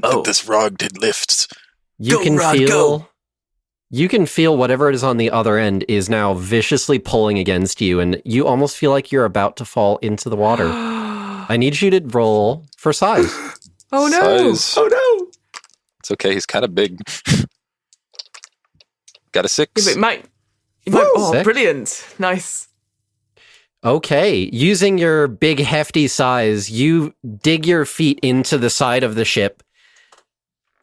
I think this rod did lift. You can feel whatever it is on the other end is now viciously pulling against you, and you almost feel like you're about to fall into the water. I need you to roll for size. Oh no! Size. Oh no! It's okay. He's kind of big. Got a 6. Yeah, it might. Oh, 6. brilliant! Nice. Okay, using your big hefty size, you dig your feet into the side of the ship,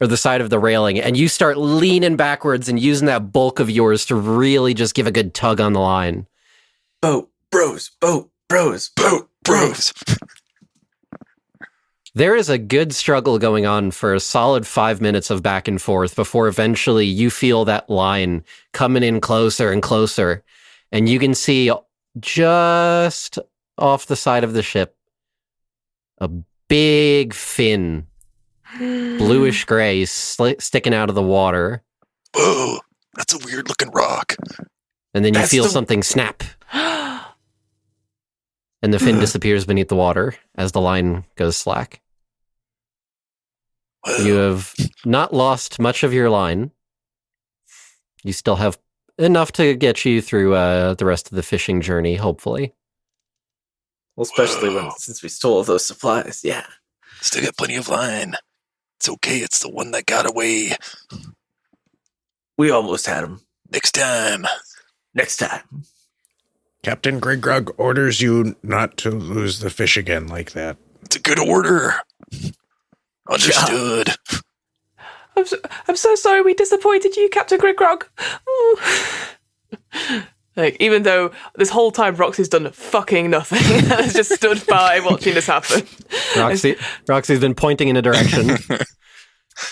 or the side of the railing, and you start leaning backwards and using that bulk of yours to really just give a good tug on the line. Boat bros, boat bros, boat bros. There is a good struggle going on for a solid 5 minutes of back and forth before eventually you feel that line coming in closer and closer, and you can see just off the side of the ship a big fin, bluish gray, sticking out of the water. Whoa, that's a weird looking rock. And then you That's feel the- something snap. And the fin disappears beneath the water as the line goes slack. Whoa. You have not lost much of your line. You still have enough to get you through the rest of the fishing journey, hopefully. Well, especially since we stole all those supplies. Yeah. Still got plenty of line. It's okay. It's the one that got away. We almost had him. Next time. Next time. Captain Grog orders you not to lose the fish again like that. It's a good order. Understood. I'm so sorry we disappointed you, Captain Grog. Like, even though this whole time Roxy's done fucking nothing, has just stood by watching this happen. Roxy's been pointing in a direction.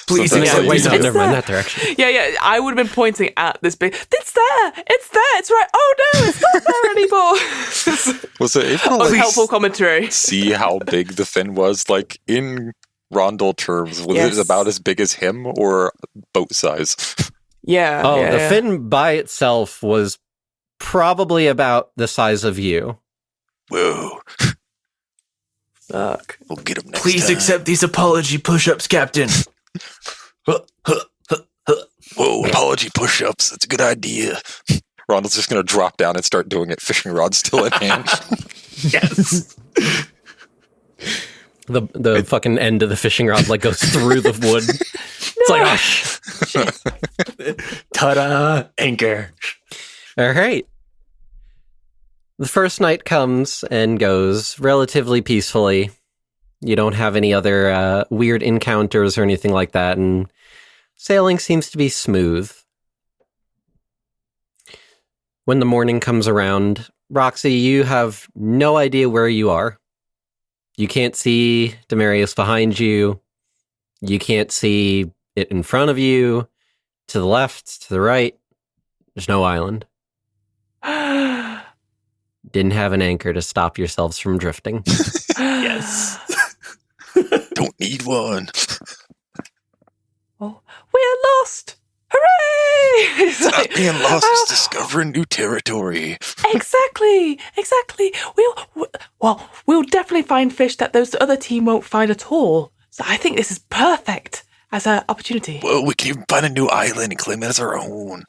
Please, Sometimes Like, wait, no, It's never mind there. that direction. Yeah, I would have been pointing at this big. It's there, it's right. Oh no, it's not there anymore. Was it able to Unhelpful commentary. see how big the fin was? Like, in Rondel terms, was Yes. it about as big as him or boat size? Yeah. Oh, yeah, the yeah. fin by itself was probably about the size of you. Whoa. Fuck. We'll get him next Please time. accept these apology push-ups, Captain. Whoa, apology push-ups. That's a good idea. Rondel's just going to drop down and start doing it, fishing rod still in hand. Yes. The fucking end of the fishing rod like goes through the wood. It's like, oh, Ta-da! Anchor. all right. The first night comes and goes relatively peacefully. You don't have any other weird encounters or anything like that, and sailing seems to be smooth. When the morning comes around, Roxy, you have no idea where you are. You can't see Demarius behind you. You can't see it in front of you, to the left, to the right. There's no island. Didn't have an anchor to stop yourselves from drifting. Yes. Don't need one. Oh, we're lost! Hooray! It's Not like, being lost oh, is discovering new territory. Exactly. We'll definitely find fish that those other team won't find at all. So I think this is perfect as an opportunity. Well, we can even find a new island and claim it as our own.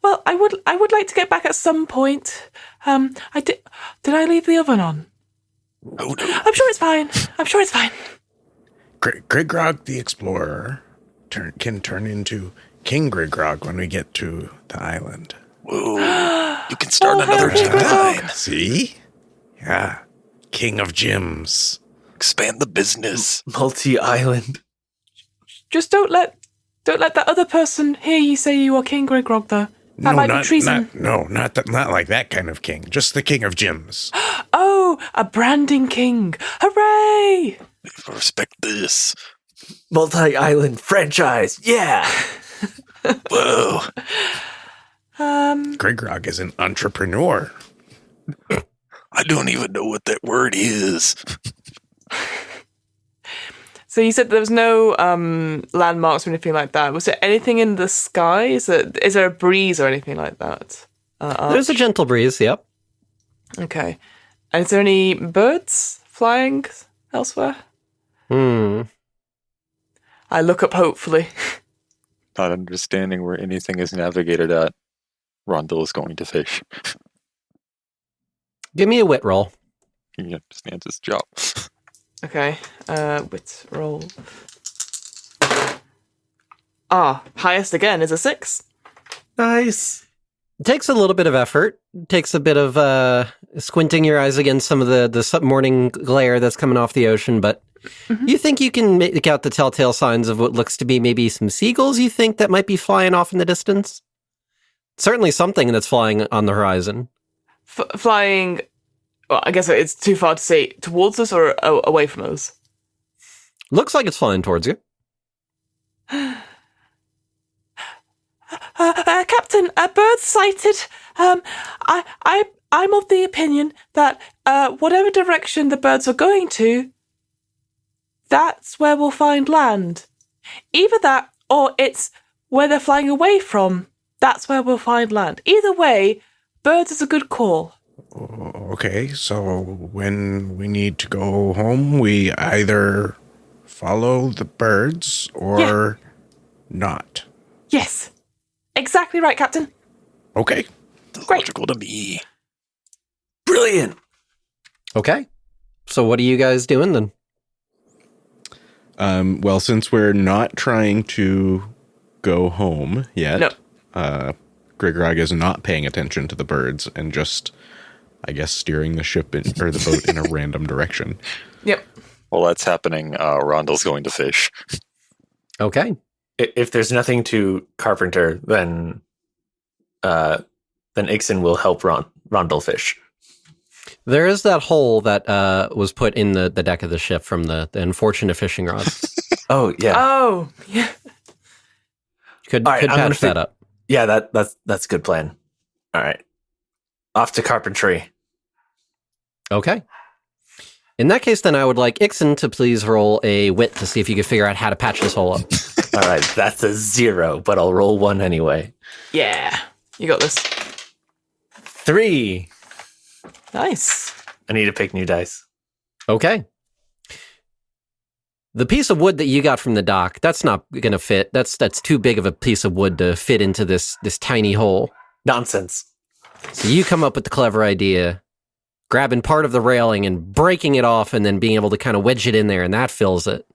Well, I would like to get back at some point. Did I leave the oven on? Oh, no. I'm sure it's fine. Grog the Explorer can turn into King Grog when we get to the island. Whoa. You can start Oh, another Harry time. See? Yeah. King of Gems. Expand the business. Multi-island. Just don't let that other person hear you say you are King Grog, though. That might be treason. Not like that kind of king. Just the King of Gems. Oh, a branding king! Hooray! Respect this. Multi-island franchise. Yeah. Whoa. Grog is an entrepreneur. I don't even know what that word is. So you said there was no landmarks or anything like that. Was there anything in the sky? Is there a breeze or anything like that? There's a gentle breeze, yep. Okay. And is there any birds flying elsewhere? I look up hopefully. Not understanding where anything is navigated at. Rondell is going to fish. Give me a wit roll. He understands his job. Okay. Wit roll. Highest again is a 6. Nice. It takes a little bit of effort. It takes a bit of squinting your eyes against some of the morning glare that's coming off the ocean, but you think you can make out the telltale signs of what looks to be maybe some seagulls you think that might be flying off in the distance? Certainly something that's flying on the horizon. Flying, well, I guess it's too far to say, towards us or away from us? Looks like it's flying towards you. Captain, birds sighted. I'm of the opinion that whatever direction the birds are going to, that's where we'll find land. Either that, or it's where they're flying away from. That's where we'll find land. Either way, birds is a good call. Okay, so when we need to go home, we either follow the birds or not. Yes. Exactly right, Captain. Okay. Great. Logical to me. Brilliant. Okay. So what are you guys doing then? Well, since we're not trying to go home yet, No. Grog is not paying attention to the birds and just, I guess, steering the ship or the boat in a random direction. Yep. While that's happening, Rondell's going to fish. Okay. If there's nothing to Carpenter, then Ixon will help Rondell fish. There is that hole that was put in the deck of the ship from the unfortunate fishing rod. Oh yeah. Oh, yeah. Could All right, I'm gonna patch that up. Yeah, that's a good plan. All right. Off to carpentry. Okay. In that case, then I would like Ixon to please roll a wit to see if you could figure out how to patch this hole up. All right, that's a 0, but I'll roll 1 anyway. Yeah. You got this. 3. Nice. I need to pick new dice. Okay. The piece of wood that you got from the dock, that's not going to fit. That's too big of a piece of wood to fit into this tiny hole. Nonsense. So you come up with the clever idea, grabbing part of the railing and breaking it off and then being able to kind of wedge it in there, and that fills it.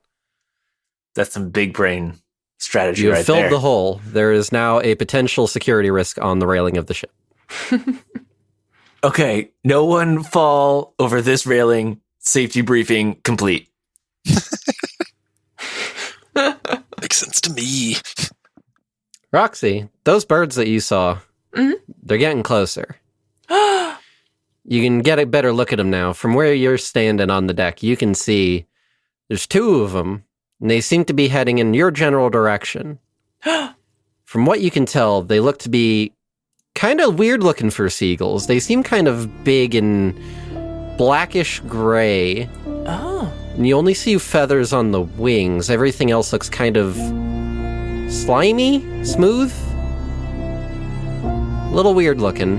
That's some big brain strategy You have right filled there. the hole. There is now a potential security risk on the railing of the ship. Okay, no one fall over this railing. Safety briefing complete. Makes sense to me. Roxy, those birds that you saw, they're getting closer. You can get a better look at them now. From where you're standing on the deck, you can see there's 2 of them, and they seem to be heading in your general direction. From what you can tell, they look to be kind of weird looking for seagulls. They seem kind of big and blackish gray. Oh. And you only see feathers on the wings. Everything else looks kind of slimy, smooth. A little weird looking.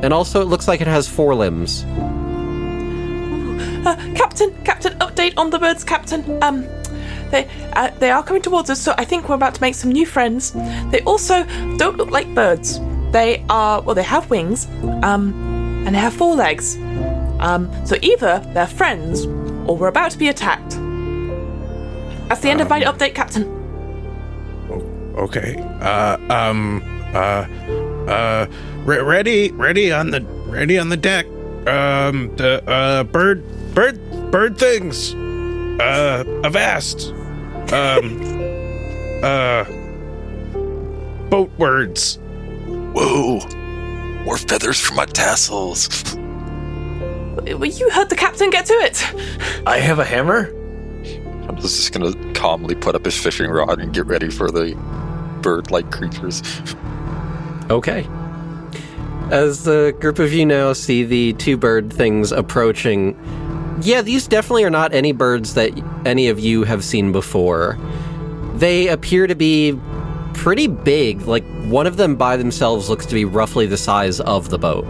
And also it looks like it has 4 limbs. Captain, update on the birds, Captain. They are coming towards us, so I think we're about to make some new friends. They also don't look like birds. They have wings, and they have 4 legs. So either they're friends, or we're about to be attacked. That's the end of my update, Captain. Okay. Ready on the deck. The bird things. Avast. Boat words. Whoa. More feathers for my tassels. Well, you heard the captain. Get to it. I have a hammer? Randall's just gonna calmly put up his fishing rod and get ready for the bird-like creatures. Okay. As the group of you now see the two bird things approaching, yeah, these definitely are not any birds that any of you have seen before. They appear to be pretty big. Like, one of them by themselves looks to be roughly the size of the boat.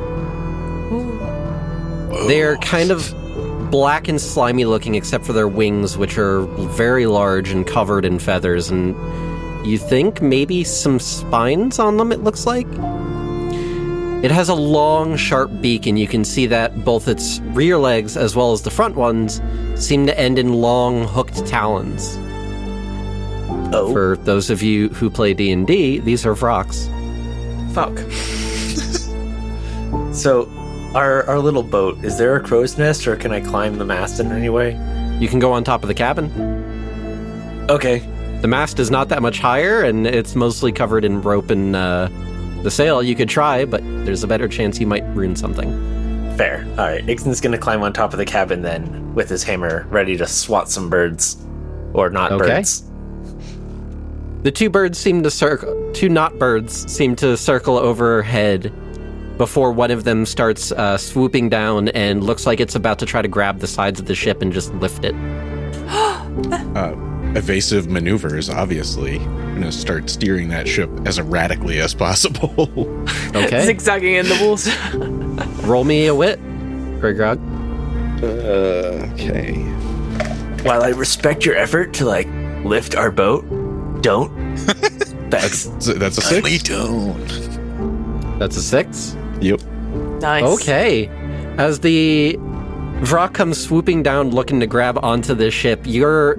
They're kind of black and slimy looking, except for their wings, which are very large and covered in feathers, and you think maybe some spines on them, it looks like? It has a long, sharp beak, and you can see that both its rear legs as well as the front ones seem to end in long, hooked talons. Oh. For those of you who play D&D, these are Vroks. Fuck. So, our little boat, is there a crow's nest, or can I climb the mast in any way? You can go on top of the cabin. Okay. The mast is not that much higher, and it's mostly covered in rope and the sail. You could try, but there's a better chance you might ruin something. Fair. All right. Ixon's going to climb on top of the cabin then with his hammer, ready to swat some birds. Or not birds. The two not birds seem to circle overhead before one of them starts swooping down and looks like it's about to try to grab the sides of the ship and just lift it. Evasive maneuvers, obviously. I'm going to start steering that ship as erratically as possible. Okay. Zigzagging in the water. Roll me a wit, Grog. Okay. While I respect your effort to, lift our boat, don't. Thanks. That's a 6? Don't. That's a 6. Yep. Nice. Okay. As the Vrok comes swooping down looking to grab onto this ship, you're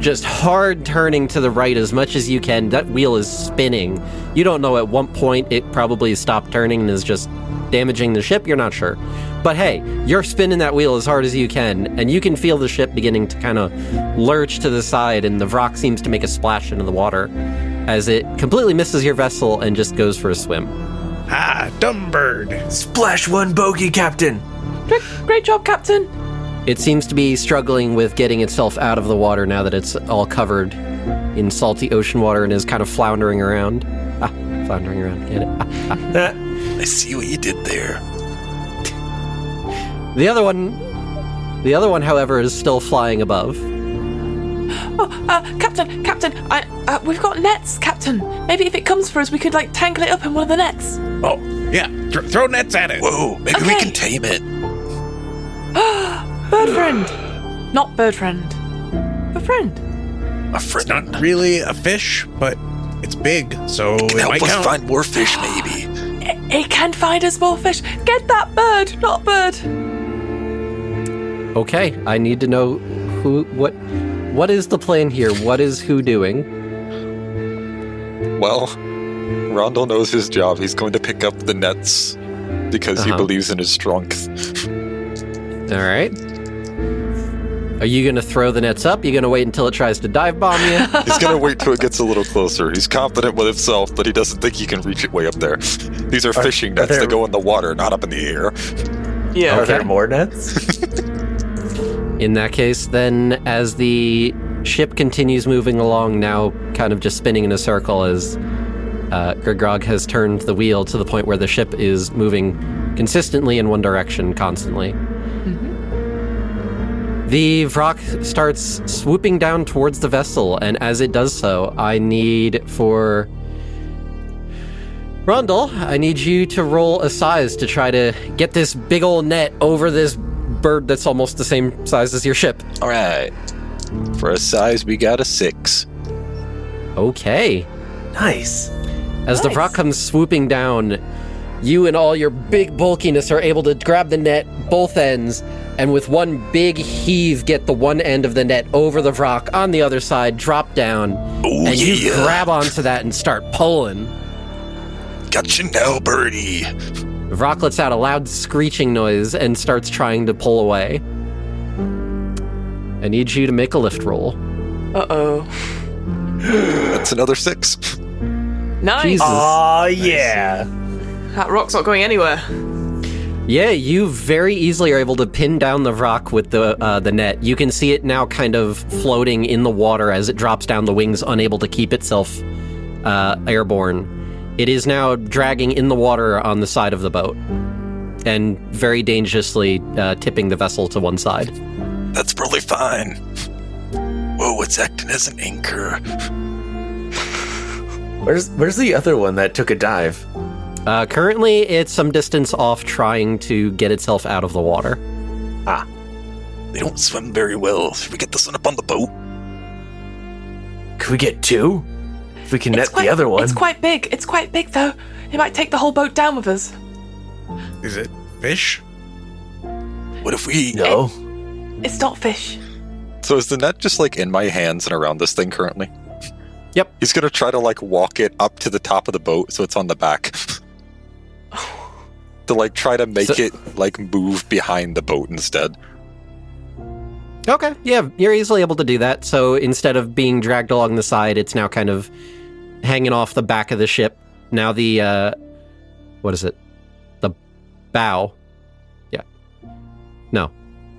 just hard turning to the right as much as you can. That wheel is spinning. You don't know at what point it probably stopped turning and is just damaging the ship. You're not sure. But hey, you're spinning that wheel as hard as you can, and you can feel the ship beginning to kind of lurch to the side, and the Vrok seems to make a splash into the water as it completely misses your vessel and just goes for a swim. Ah, dumb bird. Splash one bogey, Captain. Great job, Captain. It seems to be struggling with getting itself out of the water now that it's all covered in salty ocean water and is kind of floundering around. Floundering around, get it? I see what you did there. The other one, however, is still flying above. Oh, Captain, we've got nets, Captain. Maybe if it comes for us, we could, tangle it up in one of the nets. Oh, yeah. Throw nets at it. Whoa, maybe we can tame it. Bird friend. Not bird friend. A friend. A friend. It's not really a fish, but it's big, so It can help might us count. find more fish, maybe. It can find us more fish. Get that bird, not bird. Okay, I need to know what is the plan here? What is who doing? Well, Rondell knows his job. He's going to pick up the nets because he believes in his strength. All right. Are you going to throw the nets up? Are you going to wait until it tries to dive bomb you? He's going to wait till it gets a little closer. He's confident with himself, but he doesn't think he can reach it way up there. These are fishing nets that go in the water, not up in the air. Yeah. Are there more nets? In that case, then, as the ship continues moving along, now kind of just spinning in a circle as Grog has turned the wheel to the point where the ship is moving consistently in one direction constantly. Mm-hmm. The Vrok starts swooping down towards the vessel, and as it does so, I need for... Rondell, I need you to roll a size to try to get this big old net over this bird that's almost the same size as your ship. All right. For a size, we got a 6. Okay. Nice. As the Vrok comes swooping down, you and all your big bulkiness are able to grab the net, both ends, and with one big heave, get the one end of the net over the Vrok on the other side, drop down, and you grab onto that and start pulling. Gotcha now, birdie. Vrok lets out a loud screeching noise and starts trying to pull away. I need you to make a lift roll. Uh-oh. That's another 6. Nice. Jesus. Oh, yeah. That rock's not going anywhere. Yeah, you very easily are able to pin down the rock with the net. You can see it now kind of floating in the water as it drops down the wings, unable to keep itself airborne. It is now dragging in the water on the side of the boat and very dangerously tipping the vessel to one side. That's probably fine. Whoa, it's acting as an anchor. Where's the other one that took a dive? Currently, it's some distance off trying to get itself out of the water. They don't swim very well. Should we get this one up on the boat? Could we get two? If we can net quite, the other one. It's quite big. It's quite big, though. It might take the whole boat down with us. Is it fish? What if we... No. It's not fish. So is the net just like in my hands and around this thing currently? Yep. He's gonna try to like walk it up to the top of the boat so it's on the back. To like try to make it like move behind the boat instead. Okay, yeah, you're easily able to do that. So instead of being dragged along the side, it's now kind of hanging off the back of the ship. Now the, what is it? The bow. Yeah. No.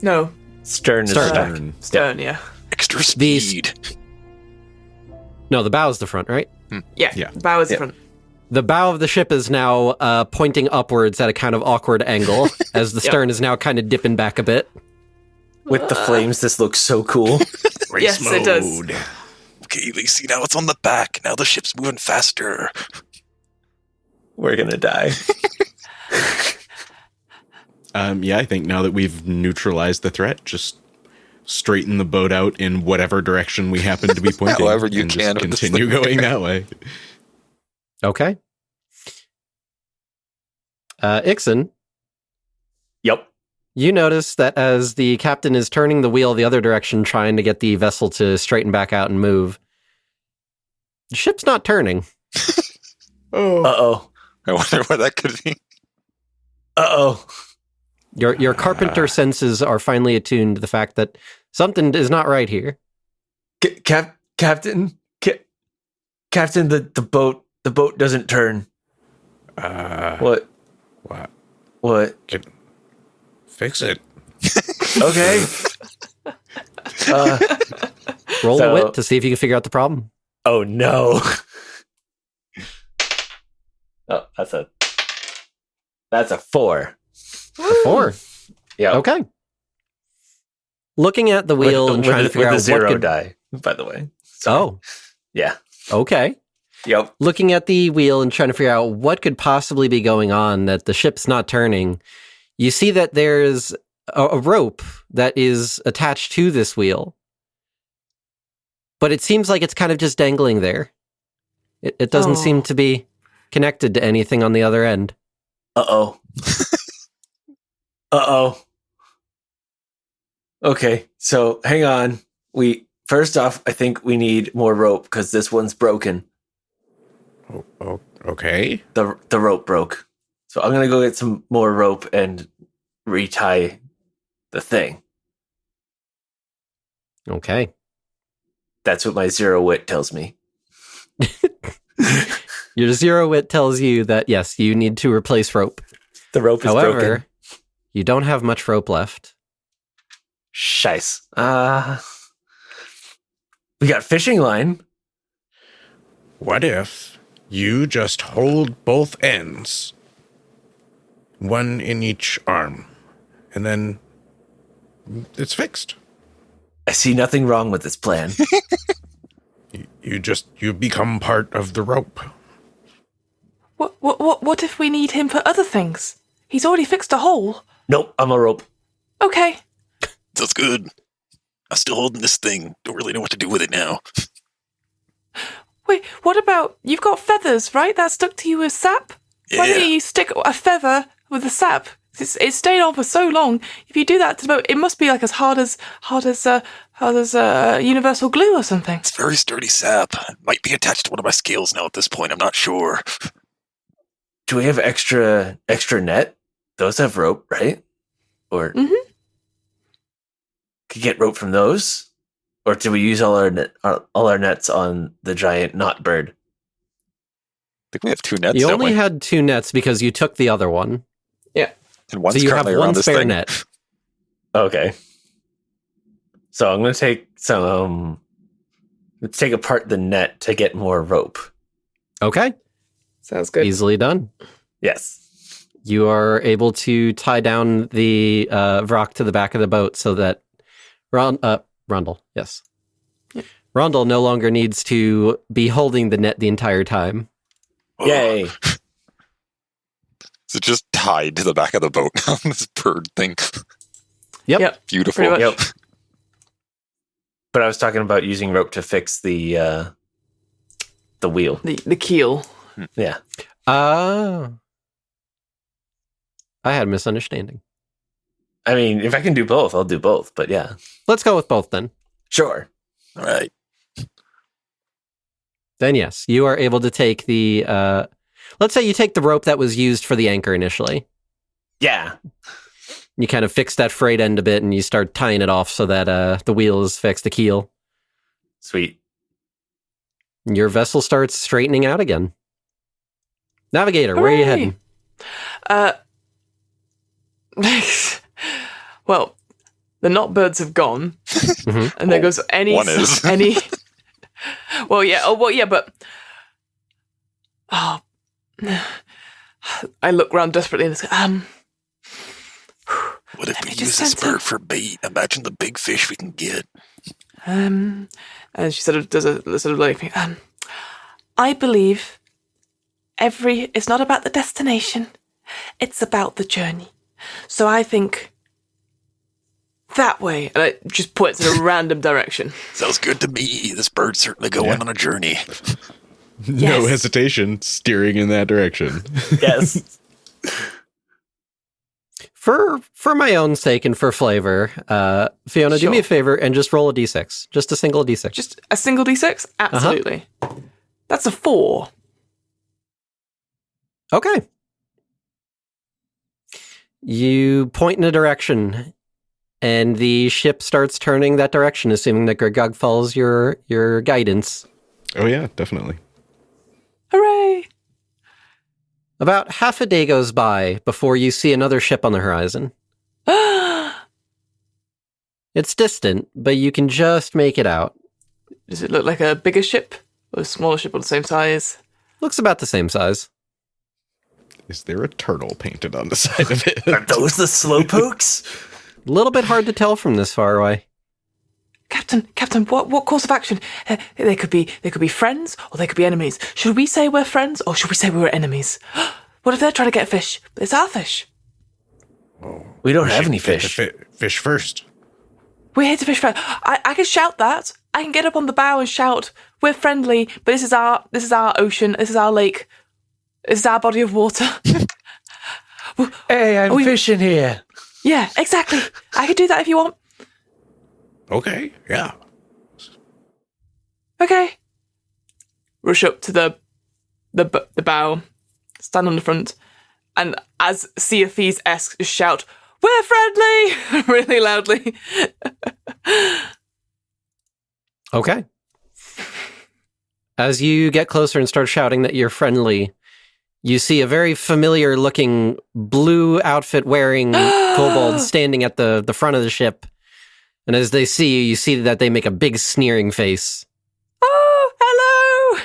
No. Stern is Stern. back. Stern, yeah. Extra speed. No, the bow is the front, right? Yeah. Yeah. The bow is the front. The bow of the ship is now pointing upwards at a kind of awkward angle, as the stern is now kind of dipping back a bit. With the flames, this looks so cool. Race Yes, mode. it does. Okay, Lacey, now it's on the back. Now the ship's moving faster. We're gonna die. Yeah, I think now that we've neutralized the threat, just straighten the boat out in whatever direction we happen to be pointing. However you and can just with this continue thing. going that way. Okay. Ixon, Yep. you notice that as the captain is turning the wheel the other direction, trying to get the vessel to straighten back out and move, the ship's not turning. Uh-oh. I wonder what that could be. Uh-oh. Your carpenter senses are finally attuned to the fact that something is not right here. Captain? Captain, the boat doesn't turn. What? What? Fix it. Okay. Roll So- a wit to see if you can figure out the problem. Oh no. Oh, that's a 4. A 4. Yeah. Okay. Looking at the wheel and trying to figure out the what 0 could... die, by the way. Oh, Yeah. okay. Yep. Looking at the wheel and trying to figure out what could possibly be going on, that the ship's not turning, you see that there's a rope that is attached to this wheel. But it seems like it's kind of just dangling there. It doesn't seem to be connected to anything on the other end. Uh-oh. Uh-oh. Okay, so hang on. First off, I think we need more rope because this one's broken. Oh, okay. The rope broke. So I'm gonna go get some more rope and retie the thing. Okay. That's what my 0 wit tells me. Your 0 wit tells you that, yes, you need to replace rope. The rope is However, broken. you don't have much rope left. Scheiß. We got fishing line. What if you just hold both ends, one in each arm, and then it's fixed? I see nothing wrong with this plan. You become part of the rope. What if we need him for other things? He's already fixed a hole. Nope, I'm a rope. Okay. That's good. I'm still holding this thing. Don't really know what to do with it now. Wait, what about... You've got feathers, right? That stuck to you with sap? Why don't you stick a feather with the sap? It stayed on for so long. If you do that to the boat, it must be like as hard as universal glue or something. It's very sturdy sap. It might be attached to one of my scales now at this point. I'm not sure. Do we have extra net? Those have rope, right? Or could get rope from those? Or do we use all our nets on the giant knot bird? I think we have 2 nets. You don't only we? had 2 nets because you took the other one. Yeah. And one's So you have currently one around this spare thing. net. Okay. So I'm going to take some. Let's take apart the net to get more rope. Okay. Sounds good. Easily done. Yes. You are able to tie down the Vrock to the back of the boat so that Rondel, yes. Yep. Rondel no longer needs to be holding the net the entire time. Yay. Is it just tied to the back of the boat now? This bird thing. Yep. Beautiful. Pretty much. Yep. But I was talking about using rope to fix the wheel. The keel. Yeah. I had a misunderstanding. I mean, if I can do both, I'll do both. But yeah. Let's go with both then. Sure. All right. Then yes, you are able to take the, let's say you take the rope that was used for the anchor initially. Yeah. You kind of fix that frayed end a bit and you start tying it off so that the wheel is fixed, the keel. Sweet. Your vessel starts straightening out again. Navigator, where are you Hooray! heading? Well, the knot birds have gone, Mhm. and there goes any one is. any. Well, yeah, but I look around desperately and say, What if we me just use this sense it. bird for bait? Imagine the big fish we can get. and she sort of does a sort of like, I believe it's not about the destination, it's about the journey. So I think that way, and it just points in a random direction. Sounds good to me. This bird's certainly going on a journey. No Yes. hesitation, steering in that direction. Yes. For my own sake and for flavor, Fiona, do me a Sure. favor and just roll a d6. Just a single d6. Just a single d6? Absolutely. That's a 4. Okay. You point in a direction, and the ship starts turning that direction, assuming that Grog follows your guidance. Oh yeah, definitely. Hooray! About half a day goes by before you see another ship on the horizon. It's distant, but you can just make it out. Does it look like a bigger ship or a smaller ship on the same size? Looks about the same size. Is there a turtle painted on the side of it? Are those the slowpokes? A little bit hard to tell from this far away. Captain, what course of action? They could be friends or they could be enemies. Should we say we're friends or should we say we're enemies? What if they're trying to get a fish? It's our fish. We don't have any Get the fish. fish first. We're here to fish friends. I can shout that. I can get up on the bow and shout, "We're friendly, but this is our ocean. This is our lake. This is our body of water." Hey, I'm We- fishing here. Yeah, exactly. I could do that if you want. Okay, yeah. Okay. Rush up to the bow, stand on the front, and as Sea of Thieves-esque, just shout, "We're friendly!" really loudly. Okay. As you get closer and start shouting that you're friendly, you see a very familiar looking blue outfit wearing kobold standing at the front of the ship. And as they see you, you see that they make a big sneering face. Oh, hello!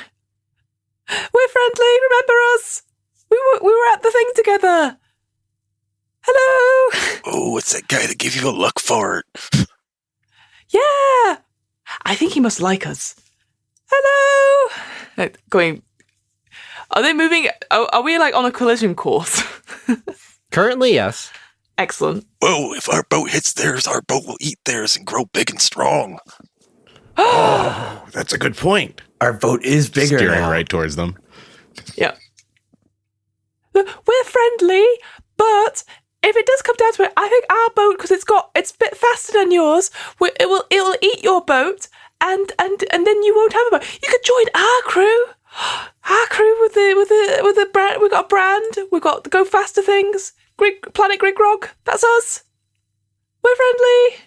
We're friendly, remember us? We were at the thing together. Hello! Oh, it's that guy that gave you a luck fart. Yeah! I think he must like us. Hello! Are they moving? Are we like on a collision course? Currently, yes. Excellent. Whoa, if our boat hits theirs, our boat will eat theirs and grow big and strong. Oh, that's a good point. Our boat is bigger Steering now. right towards them. Yeah. We're friendly, but if it does come down to it, I think our boat, because it's a bit faster than yours, it'll eat your boat, and then you won't have a boat. You could join our crew. Our crew with the brand. We've got a brand. We've got the Go Faster things. Planet Grog. That's us. We're friendly.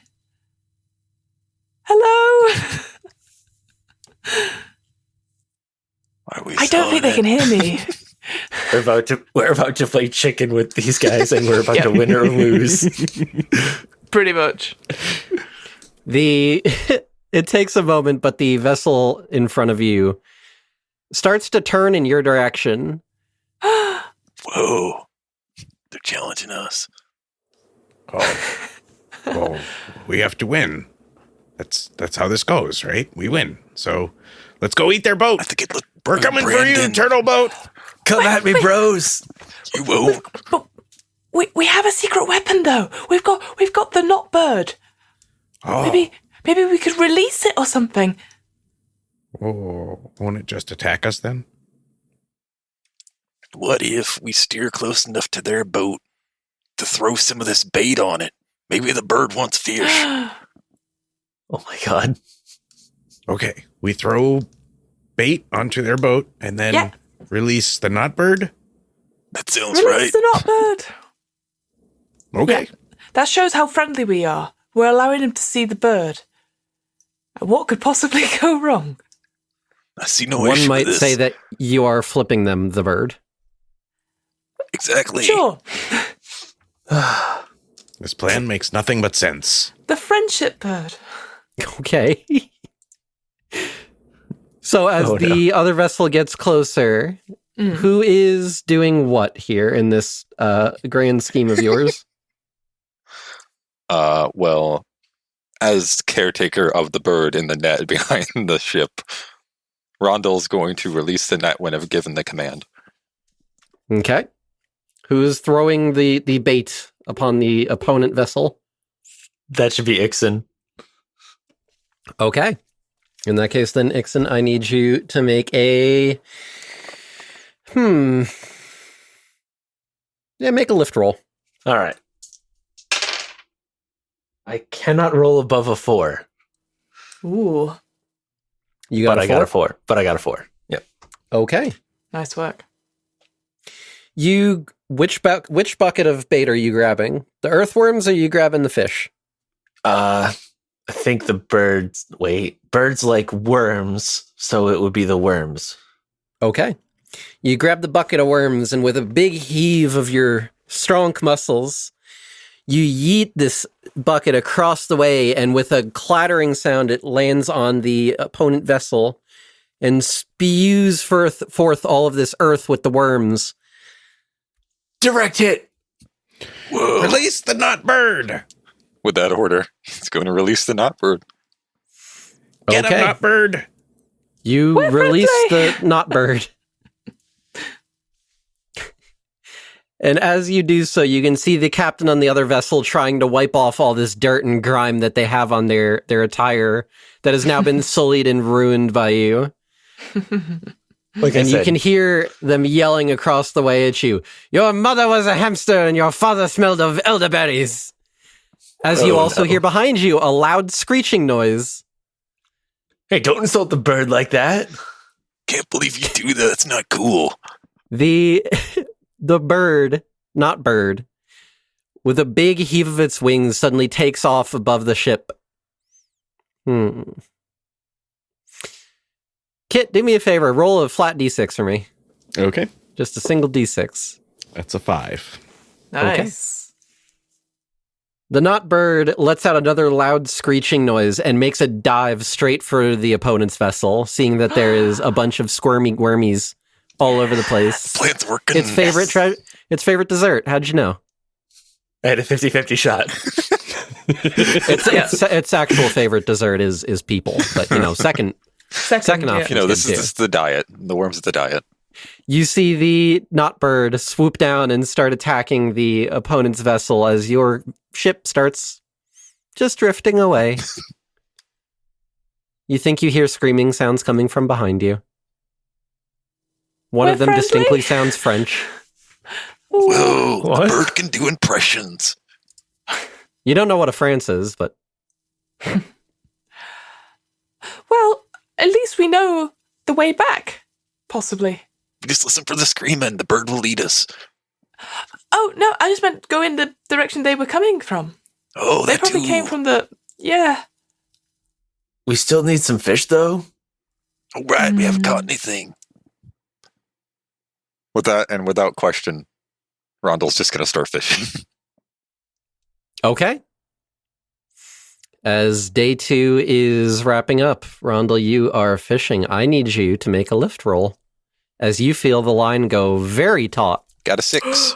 Hello. Are we I don't think they can hear me. We're about to play chicken with these guys, and we're about to win or lose. Pretty much. It takes a moment, but the vessel in front of you starts to turn in your direction. Whoa. They're challenging us. Oh, we have to win. That's how this goes, right? We win. So let's go eat their boat. I think it looked. We're coming for you, Brandon. turtle boat. Come at me, bros. You won't. But we have a secret weapon though. We've got the knot bird. Oh, Maybe we could release it or something. oh, won't it just attack us then? What if we steer close enough to their boat to throw some of this bait on it? Maybe the bird wants fish. Oh my god. Okay, we throw bait onto their boat and then release the knot bird. That sounds Release right. the knot bird. Okay. That shows how friendly we are. We're allowing him to see the bird. What could possibly go wrong? I see no One issue might with this. say that you are flipping them the bird. Exactly. Sure. This plan makes nothing but sense. The friendship bird. Okay. So as the other vessel gets closer, who is doing what here in this grand scheme of yours? Well, as caretaker of the bird in the net behind the ship, Rondell's going to release the net when I've given the command. Okay. Who is throwing the bait upon the opponent vessel? That should be Ixen. Okay. In that case, then, Ixen, I need you to make a... Yeah, make a lift roll. All right. I cannot roll above a 4. Ooh, You got But a I got a 4? 4. But I got a 4. Yep. Okay. nice work. Which bucket of bait are you grabbing? The earthworms, or are you grabbing the fish? I think the birds... Wait. Birds like worms, so it would be the worms. Okay. You grab the bucket of worms, and with a big heave of your strong muscles, you yeet this bucket across the way, and with a clattering sound, it lands on the opponent vessel and spews forth all of this earth with the worms. Direct hit! Whoa. Release the knot bird. With that order, he's going to release the knot bird. Get Okay. him, knot bird. You We're release friendly. the knot bird. And as you do so, you can see the captain on the other vessel trying to wipe off all this dirt and grime that they have on their attire that has now been sullied and ruined by you. Like And you can hear them yelling across the way at you. Your mother was a hamster and your father smelled of elderberries. As you Oh, also no. hear behind you a loud screeching noise. Hey, don't insult the bird like that. Can't believe you do that. That's not cool. The bird, not bird, with a big heave of its wings, suddenly takes off above the ship. Kit, do me a favor. Roll a flat d6 for me. Okay. Just a single d6. That's a 5. Nice. The knot bird lets out another loud screeching noise and makes a dive straight for the opponent's vessel, seeing that there is a bunch of squirmy wormies all over the place. Plan's working. Its favorite dessert. How'd you know? I had a 50-50 shot. Its actual favorite dessert is people, but second Second option. This Good is the diet. The worms is the diet. You see the knot bird swoop down and start attacking the opponent's vessel as your ship starts just drifting away. You think you hear screaming sounds coming from behind you. One We're of them friendly. distinctly sounds French. Whoa, What? the bird can do impressions. You don't know what a France is, but Well, at least we know the way back, possibly. Just listen for the screaming. The bird will lead us. Oh, no, I just meant go in the direction they were coming from. Oh, They that probably too. came from the... Yeah. We still need some fish, though. Oh, right, we haven't caught anything. With that, and without question, Rondell's just going to start fishing. Okay. As day 2 is wrapping up, Rondell, you are fishing. I need you to make a lift roll as you feel the line go very taut. Got a 6.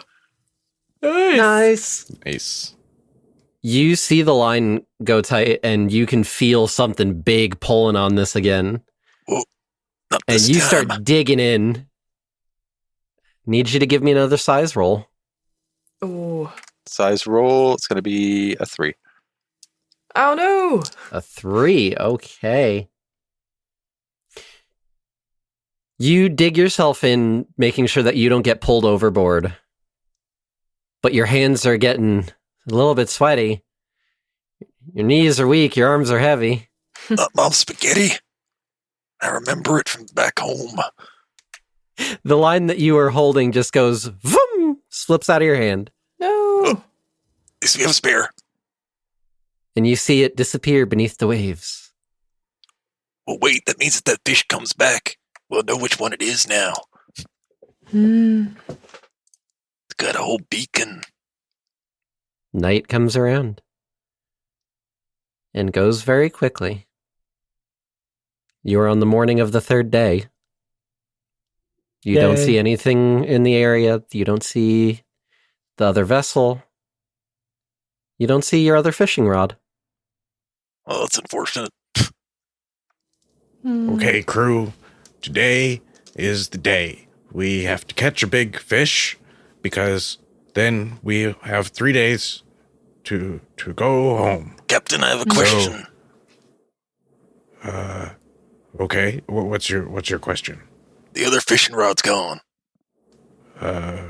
Nice. Nice. You see the line go tight, and you can feel something big pulling on this again. Not And this you time. start digging in. Need you to give me another size roll. Ooh. Size roll, it's going to be a 3. Oh no! A 3. Okay. You dig yourself in, making sure that you don't get pulled overboard. But your hands are getting a little bit sweaty. Your knees are weak, your arms are heavy. Not Mom's spaghetti. I remember it from back home. The line that you are holding just goes, vroom, slips out of your hand. No! At least we have a spare. And you see it disappear beneath the waves. Well, wait, that means that fish comes back. We'll know which one it is now. Hmm. It's got a whole beacon. Night comes around. And goes very quickly. You are on the morning of the 3rd day. You don't Yay. see anything in the area. You don't see the other vessel. You don't see your other fishing rod. Well, that's unfortunate. Hmm. Okay, crew. Today is the day. We have to catch a big fish because then we have 3 days to go home. Captain, I have a question. Okay, what's your question? The other fishing rod's gone.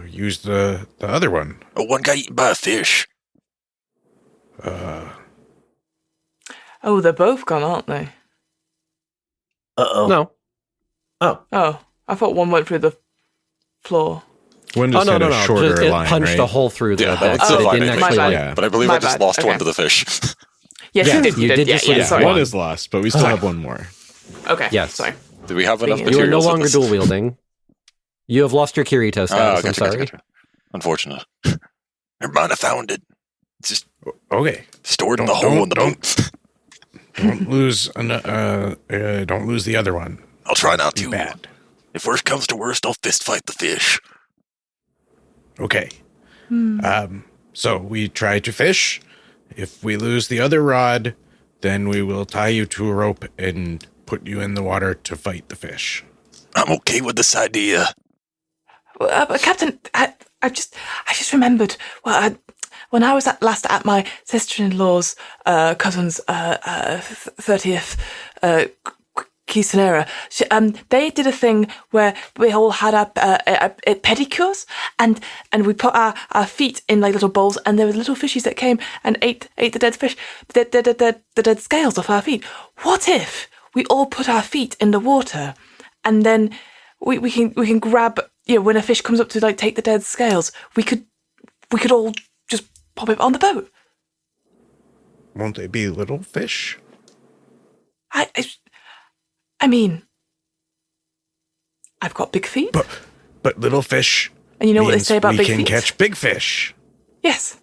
Use the other one. Oh, one got eaten by a fish. Oh, they're both gone, aren't they? Uh-oh. No. Oh, I thought one went through the floor. One Oh, just no, had no, a no. shorter Just, it line, punched right? a hole through the Yeah, deck. it's So it fine, didn't I think. actually, My like... bad. Yeah. But I believe My I just bad, lost one okay. to the fish. Yes, Yeah, you did. you did yeah, just yeah, lose sorry. One is lost, but we still have one more. Okay. Yes. Sorry. Do we have enough You You are materials? no with longer this? dual wielding. You have lost your Kirito status. I'm sorry. Gotcha. Unfortunate. Never mind, I found it. It's just Okay, stored in the Don't- hole in the don't- boat. don't lose don't lose the other one. I'll try not Too to. bad. If worst comes to worst, I'll fist fight the fish. Okay. So we try to fish. If we lose the other rod, then we will tie you to a rope and put you in the water to fight the fish. I'm okay with this idea. But Captain, I just remembered. Well, when I was last at my sister-in-law's cousin's 30th quinceanera, they did a thing where we all had pedicures, and we put our feet in like little bowls, and there were little fishies that came and ate the dead fish, the dead scales off our feet. What if we all put our feet in the water, and then we can grab, when a fish comes up to like take the dead scales, we could all just pop it on the boat. Won't they be little fish? I mean, I've got big feet. But little fish. And you know what they means say about we big can feet? catch big fish. Yes.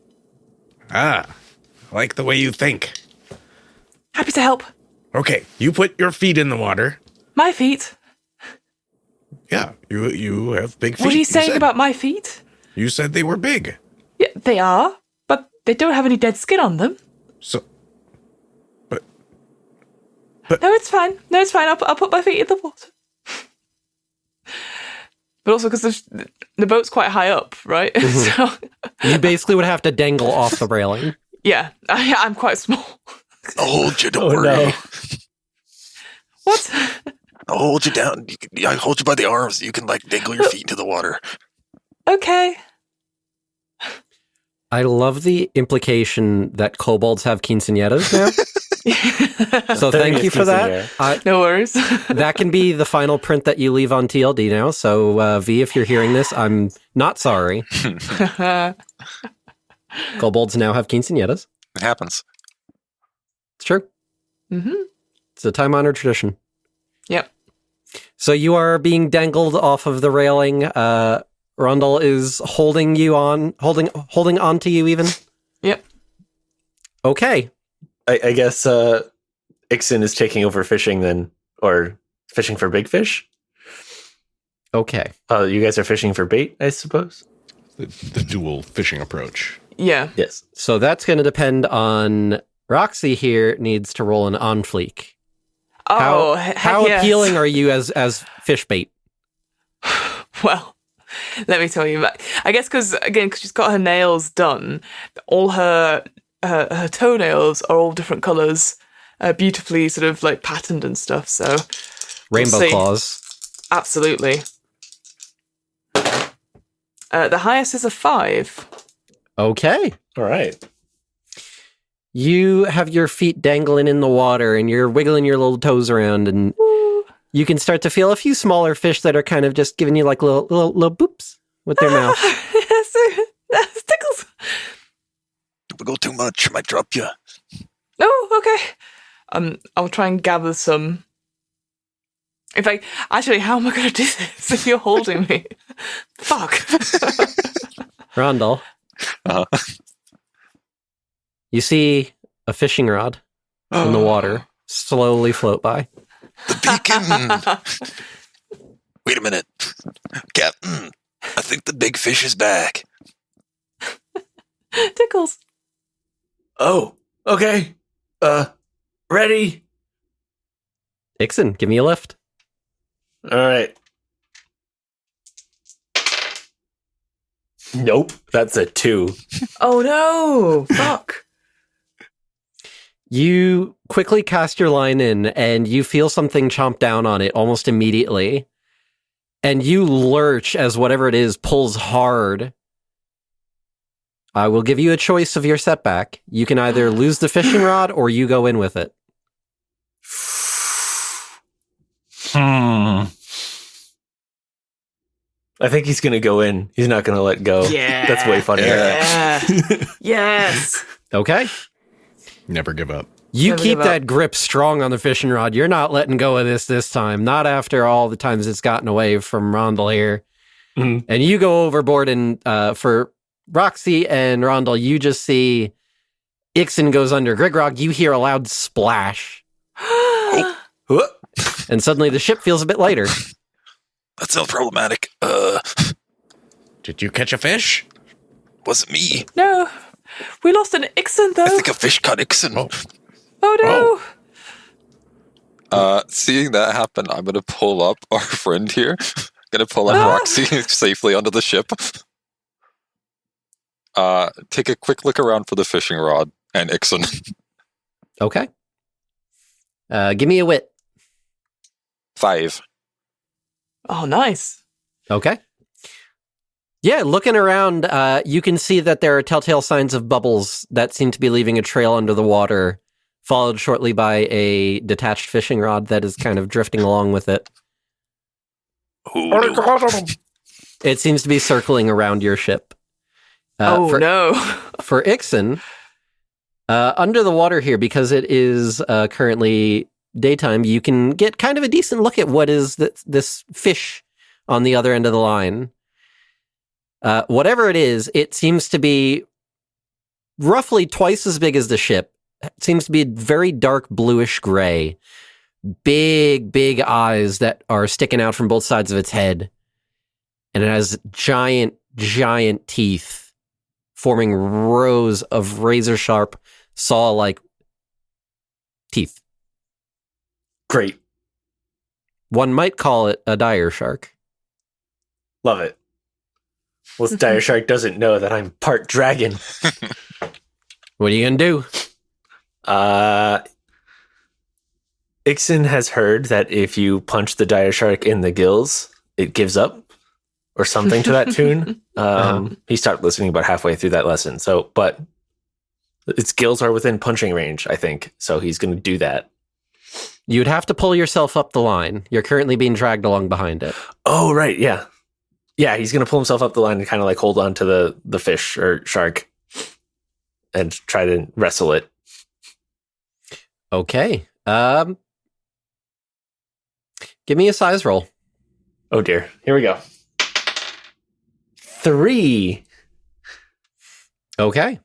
I like the way you think. Happy to help. Okay, you put your feet in the water. My feet. Yeah, you have big feet. What are you saying said- about my feet? You said they were big. Yeah, they are, but they don't have any dead skin on them. So No, it's fine. I'll put my feet in the water. But also because the boat's quite high up, right? So, You basically would have to dangle off the railing. yeah, I'm quite small. I'll hold you, don't Oh, worry. no. What? I'll hold you down. I'll hold you by the arms. You can, dangle your feet into the water. Okay. I love the implication that kobolds have quinceañeras now. So thank you for that. No worries. That can be the final print that you leave on TLD now. So V, if you're hearing this, I'm not sorry. Kobolds now have quinceañeras. It happens. It's true. Mm-hmm. It's a time-honored tradition. Yep. So you are being dangled off of the railing. Rondell is holding on to you even? Yep. Okay. I guess Ixon is taking over fishing then, or fishing for big fish. Okay. You guys are fishing for bait, I suppose. The dual fishing approach. Yeah. Yes. So that's going to depend on Roxy here needs to roll an on fleek. Oh, How yes. appealing are you as fish bait? Well, let me tell you. I guess because she's got her nails done, all her toenails are all different colours, beautifully sort of like patterned and stuff. So Rainbow see. claws. Absolutely. The highest is a 5. Okay. All right. You have your feet dangling in the water and you're wiggling your little toes around, and you can start to feel a few smaller fish that are kind of just giving you like little boops with their mouth. That's tickles. Don't wiggle too much, might drop you. Oh, okay. I'll try and gather some. In fact, actually, how am I going to do this if you're holding me? Fuck. Rondell, Uh, you see a fishing rod in the water slowly float by. The beacon! Wait a minute. Captain, I think the big fish is back. Tickles. Oh, okay. Ready? Ixon, give me a lift. All right. Nope, that's a 2. Oh no! Fuck. You quickly cast your line in and you feel something chomp down on it almost immediately. And you lurch as whatever it is pulls hard. I will give you a choice of your setback. You can either lose the fishing rod or you go in with it. I think he's gonna go in. He's not gonna let go. Yeah. That's way funnier. Yeah. Yes. Okay? Never give up. You Never keep give up. that grip strong on the fishing rod. You're not letting go of this time. Not after all the times it's gotten away from Rondell here. Mhm. And you go overboard, and for Roxy and Rondell, you just see Ixon goes under. Grog, you hear a loud splash. Whoop. And suddenly the ship feels a bit lighter. That sounds problematic. Did you catch a fish? Wasn't me. No. We lost an Ixon, though. I think a fish caught Ixon. Oh no. seeing that happen, I'm going to pull up our friend here. Going to pull up Roxy safely onto the ship. Take a quick look around for the fishing rod and Ixon. Okay. Give me a wit. 5. Oh, nice. Okay. Yeah, looking around, you can see that there are telltale signs of bubbles that seem to be leaving a trail under the water, followed shortly by a detached fishing rod that is kind of drifting along with it. Oh, no. It seems to be circling around your ship. Oh no. For Ixon, under the water here, because it is currently daytime, you can get kind of a decent look at what is this fish on the other end of the line. Whatever it is, it seems to be roughly twice as big as the ship. It seems to be very dark bluish gray. Big eyes that are sticking out from both sides of its head. And it has giant teeth forming rows of razor-sharp, saw-like teeth. Great. One might call it a dire shark. Love it. Well, this dire shark doesn't know that I'm part dragon. What are you gonna do? Ixon has heard that if you punch the dire shark in the gills, it gives up, or something to that tune. He stopped listening about halfway through that lesson. So, but its gills are within punching range, I think. So he's going to do that. You'd have to pull yourself up the line. You're currently being dragged along behind it. Oh, right. Yeah. Yeah. He's going to pull himself up the line and kind of like hold on to the fish or shark and try to wrestle it. Okay. Give me a size roll. Oh dear. Here we go. 3. Okay.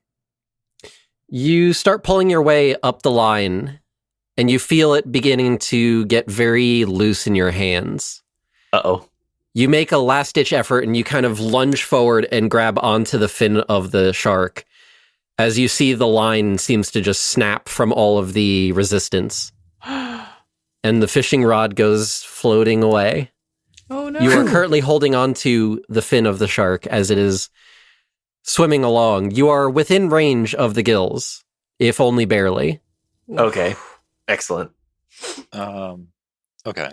You start pulling your way up the line, and you feel it beginning to get very loose in your hands. Uh-oh. You make a last-ditch effort, and you kind of lunge forward and grab onto the fin of the shark, as you see the line seems to just snap from all of the resistance. And the fishing rod goes floating away. Oh no. You are currently holding on to the fin of the shark as it is swimming along. You are within range of the gills, if only barely. Okay. Excellent. Okay.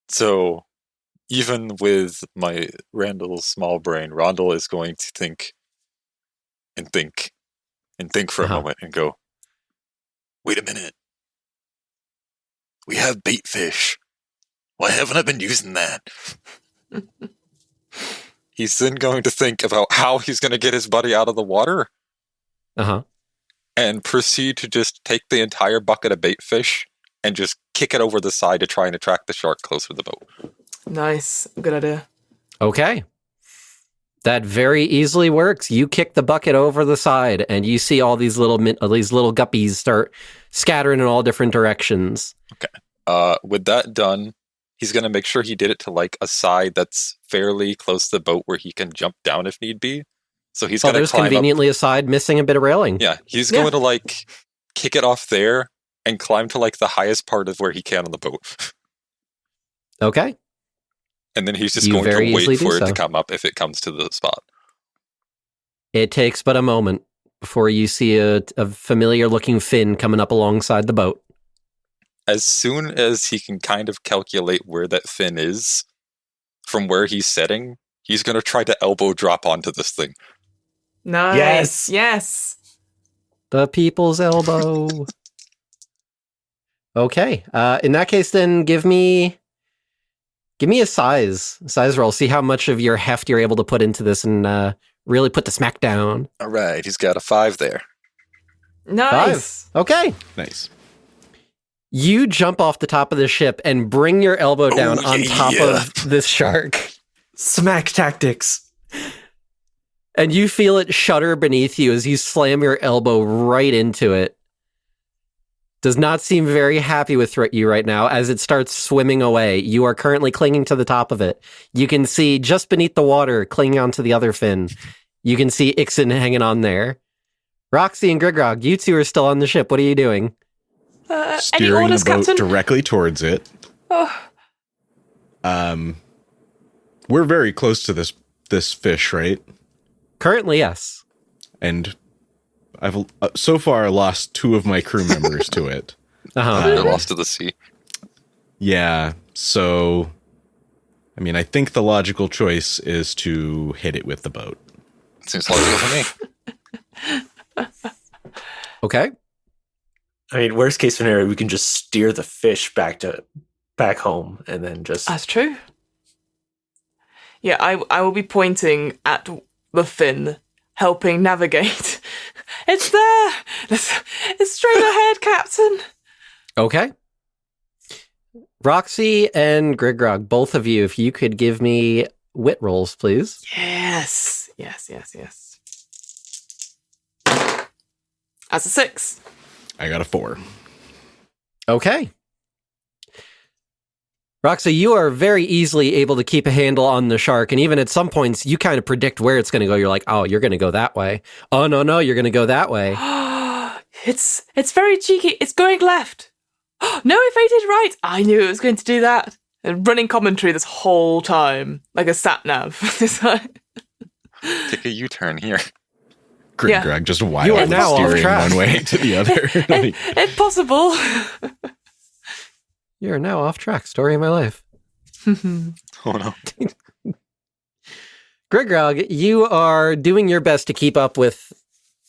So, even with my Randall's small brain, Randall is going to think for a moment and go, Wait a minute. We have bait fish. Why haven't I been using that? he's then going to think about how he's going to get his buddy out of the water Uh-huh. and proceed to just take the entire bucket of bait fish and just kick it over the side to try and attract the shark closer to the boat. Nice. Good idea. Okay. That very easily works. You kick the bucket over the side, and you see all these little guppies start scattering in all different directions. With that done, he's going to make sure he did it to like a side that's fairly close to the boat where he can jump down if need be. So he's going to there's climb conveniently up. a side missing a bit of railing. Yeah, he's going to like kick it off there and climb to like the highest part of where he can on the boat. Okay. And then he's just You going very to easily wait do for it so. to come up if it comes to the spot. It takes but a moment before you see a familiar-looking fin coming up alongside the boat. As soon as he can kind of calculate where that fin is from where he's setting, he's going to try to elbow drop onto this thing. Nice. Yes. Yes. The people's elbow. Okay. In that case, then give me a size roll. See how much of your heft you're able to put into this and really put the smack down. All right, he's got a 5 there. Nice. 5. Okay. Nice. You jump off the top of the ship and bring your elbow down on top of this shark. Smack tactics. And you feel it shudder beneath you as you slam your elbow right into it. Does not seem very happy with you right now as it starts swimming away. You are currently clinging to the top of it. You can see just beneath the water, clinging onto the other fin. You can see Ixen hanging on there. Roxy and Grog, you two are still on the ship. What are you doing? Any Steering orders, the boat Captain? directly towards it. Oh. We're very close to this fish, right? Currently, yes. And I've so far lost 2 of my crew members to it. Uh-huh. They're lost to the sea. Yeah, so I mean, I think the logical choice is to hit it with the boat. Seems logical to me. Okay. I mean, worst case scenario, we can just steer the fish back home and then just... That's true. Yeah, I will be pointing at the fin, helping navigate. It's there! It's straight ahead, Captain! Okay. Roxy and Grog, both of you, if you could give me wit rolls, please. Yes. That's a 6. I got a 4. Okay. Roxy, you are very easily able to keep a handle on the shark, and even at some points, you kind of predict where it's going to go. You're like, oh, you're going to go that way. Oh, no, you're going to go that way. It's very cheeky. It's going left. No, if I did right. I knew it was going to do that. And running commentary this whole time, like a sat nav. Take a U-turn here. Grog just You are wildly now off steering track. one way to the other. If possible. You're now off track. Story of my life. Oh no. Grog, you are doing your best to keep up with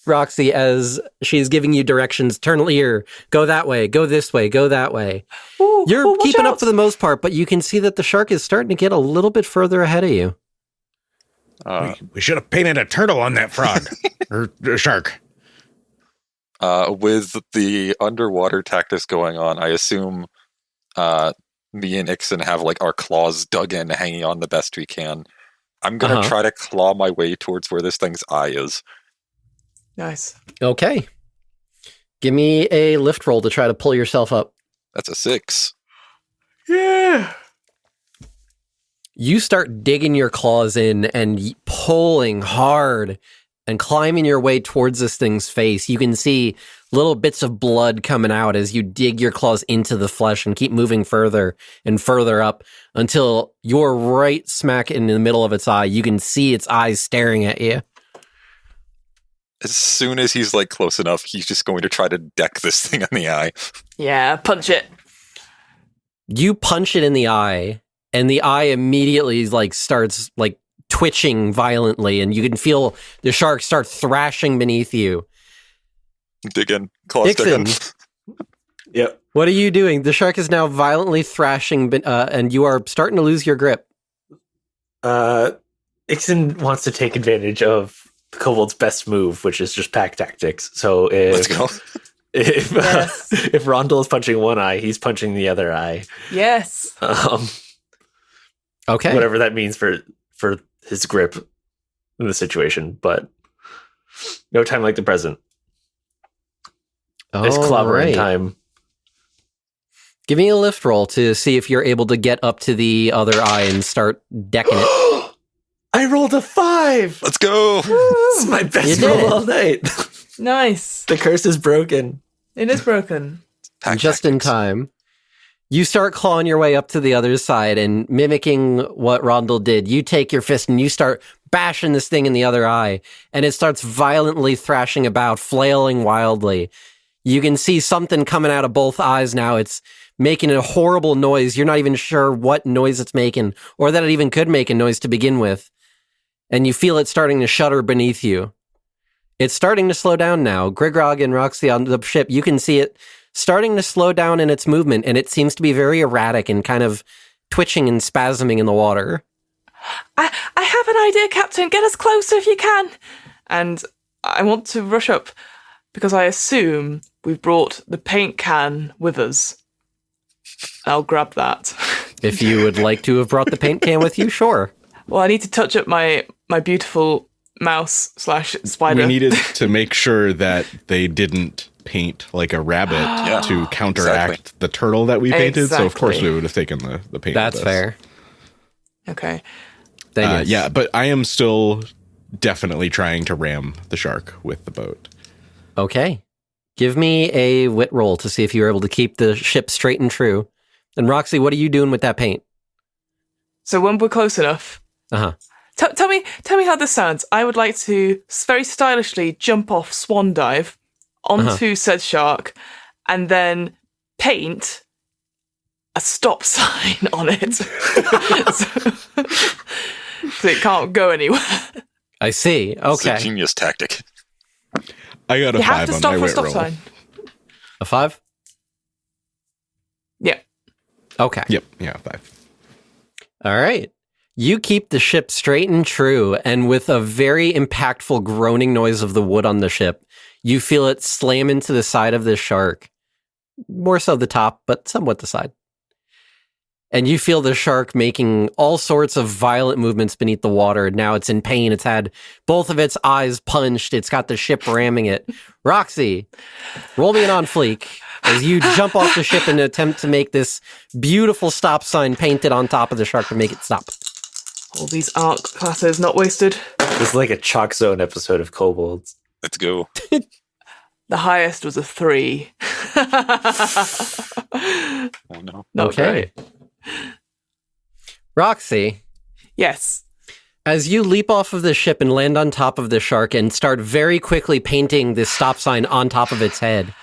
Roxy as she's giving you directions. Turn here, go that way, go this way, go that way. Ooh, You're watch keeping out. up for the most part, but you can see that the shark is starting to get a little bit further ahead of you. We should have painted a turtle on that frog. or a shark. With the underwater tactics going on, I assume me and Ixen have like our claws dug in, hanging on the best we can. I'm going to try to claw my way towards where this thing's eye is. Nice. Okay. Give me a lift roll to try to pull yourself up. That's a 6. Yeah. You start digging your claws in and pulling hard and climbing your way towards this thing's face. You can see little bits of blood coming out as you dig your claws into the flesh and keep moving further and further up until you're right smack in the middle of its eye. You can see its eyes staring at you. As soon as he's like close enough, he's just going to try to deck this thing in the eye. Yeah, punch it. You punch it in the eye, and the eye immediately starts twitching violently, and you can feel the shark start thrashing beneath you. Dig in. Claws Ixon, dig in. Yep. what are you doing? The shark is now violently thrashing, and you are starting to lose your grip. Ixon wants to take advantage of the kobold's best move, which is just pack tactics. So Let's go. if Yes. if Rondel is punching one eye, he's punching the other eye. Yes. Okay. Whatever that means for his grip in the situation, but no time like the present. It's clobbering time. Give me a lift roll to see if you're able to get up to the other eye and start decking it. I rolled a 5. Let's go. This is my best You did roll it. all night. Nice. The curse is broken. It is broken. Pack Just in tactics. time. You start clawing your way up to the other side and mimicking what Rondel did. You take your fist and you start bashing this thing in the other eye, and it starts violently thrashing about, flailing wildly. You can see something coming out of both eyes now. It's making a horrible noise. You're not even sure what noise it's making, or that it even could make a noise to begin with. And you feel it starting to shudder beneath you. It's starting to slow down now. Grog and Roxy on the ship, you can see it starting to slow down in its movement, and it seems to be very erratic and kind of twitching and spasming in the water. I have an idea, Captain. Get us closer if you can. And I want to rush up because I assume we've brought the paint can with us. I'll grab that. If you would like to have brought the paint can with you, sure. Well, I need to touch up my beautiful mouse / spider. We needed to make sure that they didn't paint like a rabbit to counteract the turtle that we painted. So of course Exactly. we would have taken the paint. That's with us. fair. Okay. Thank you. Yeah, but I am still definitely trying to ram the shark with the boat. Okay. Give me a wit roll to see if you're able to keep the ship straight and true. And Roxy, what are you doing with that paint? So when we're close enough, Uh-huh. tell me how this sounds. I would like to very stylishly jump off, swan dive onto said shark, and then paint a stop sign on it, so it can't go anywhere. I see. It's a Okay. genius tactic. I got a You have 5 to on stop my for a wit stop roll. sign. A 5? Yeah. Okay. Yep, yeah, 5. All right. You keep the ship straight and true, and with a very impactful groaning noise of the wood on the ship, you feel it slam into the side of this shark. More so the top, but somewhat the side. And you feel the shark making all sorts of violent movements beneath the water. Now it's in pain. It's had both of its eyes punched. It's got the ship ramming it. Roxy, roll me an on fleek as you jump off the ship and attempt to make this beautiful stop sign painted on top of the shark to make it stop. All these art classes not wasted. This is like a Chalk Zone episode of Kobolds. Let's go. The highest was a 3. Oh no. Not Okay. great. Roxy, Yes. as you leap off of the ship and land on top of the shark and start very quickly painting this stop sign on top of its head,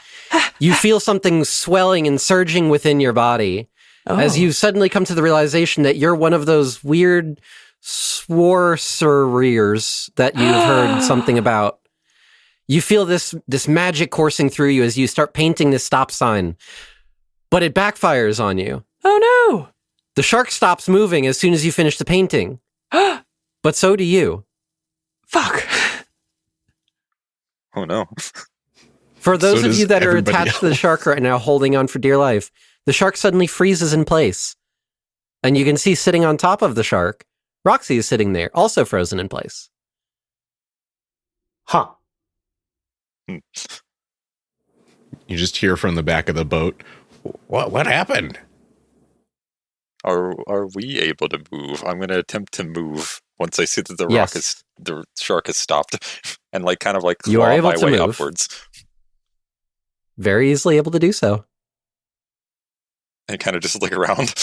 you feel something swelling and surging within your body as you suddenly come to the realization that you're one of those weird sorcerers that you've heard something about. You feel this magic coursing through you as you start painting this stop sign, but it backfires on you. Oh no. The shark stops moving as soon as you finish the painting, but so do you. Fuck. Oh no. For those So of does you that are everybody attached to the shark right now, holding on for dear life, the shark suddenly freezes in place. And you can see sitting on top of the shark, Roxy is sitting there, also frozen in place. Huh. You just hear from the back of the boat. What happened? Are we able to move? I'm going to attempt to move once I see that Yes. the shark has stopped, and kind of You are claw able my to way move. upwards, Very easily able to do so. and kind of just look around.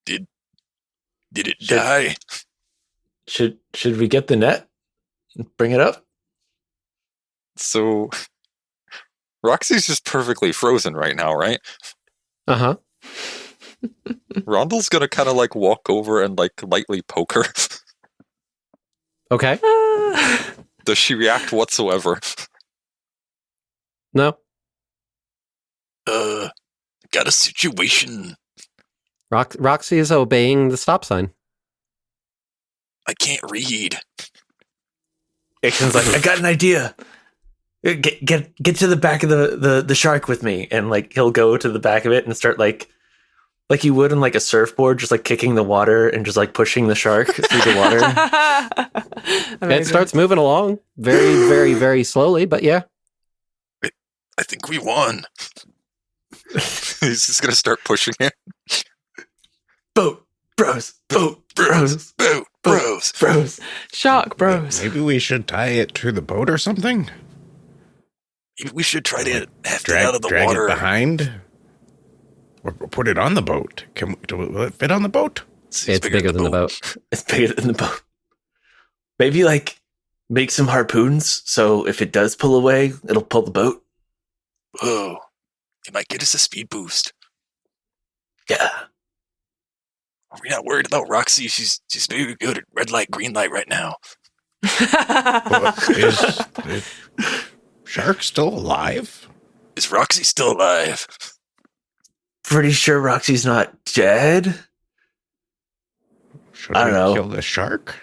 Did it die? Should we get the net? Bring it up? So, Roxy's just perfectly frozen right now, right? Uh-huh. Rondell's gonna kind of walk over and lightly poke her. Okay. Does she react whatsoever? No. Got a situation. Roxy is obeying the stop sign. I can't read. Ixon's like, I got an idea. Get to the back of the shark with me, and he'll go to the back of it and start like you would on a surfboard, just kicking the water and just pushing the shark through the water. It starts moving along very, very, very slowly, but yeah. I think we won. He's just gonna start pushing it. Boat bros, boat bros, Boat bros. bros. Shark bros. Maybe we should tie it to the boat or something. Maybe we should try to heft it out of the Drag water. it behind, or put it on the boat. Will it fit on the boat? It's bigger than the boat. It's bigger than the boat. Maybe make some harpoons so if it does pull away, it'll pull the boat. Whoa. It might get us a speed boost. Yeah. Are we not worried about Roxy? She's very good at red light, green light right now. Is the shark still alive? Is Roxy still alive? Pretty sure Roxy's not dead. Should I don't we know. kill the shark?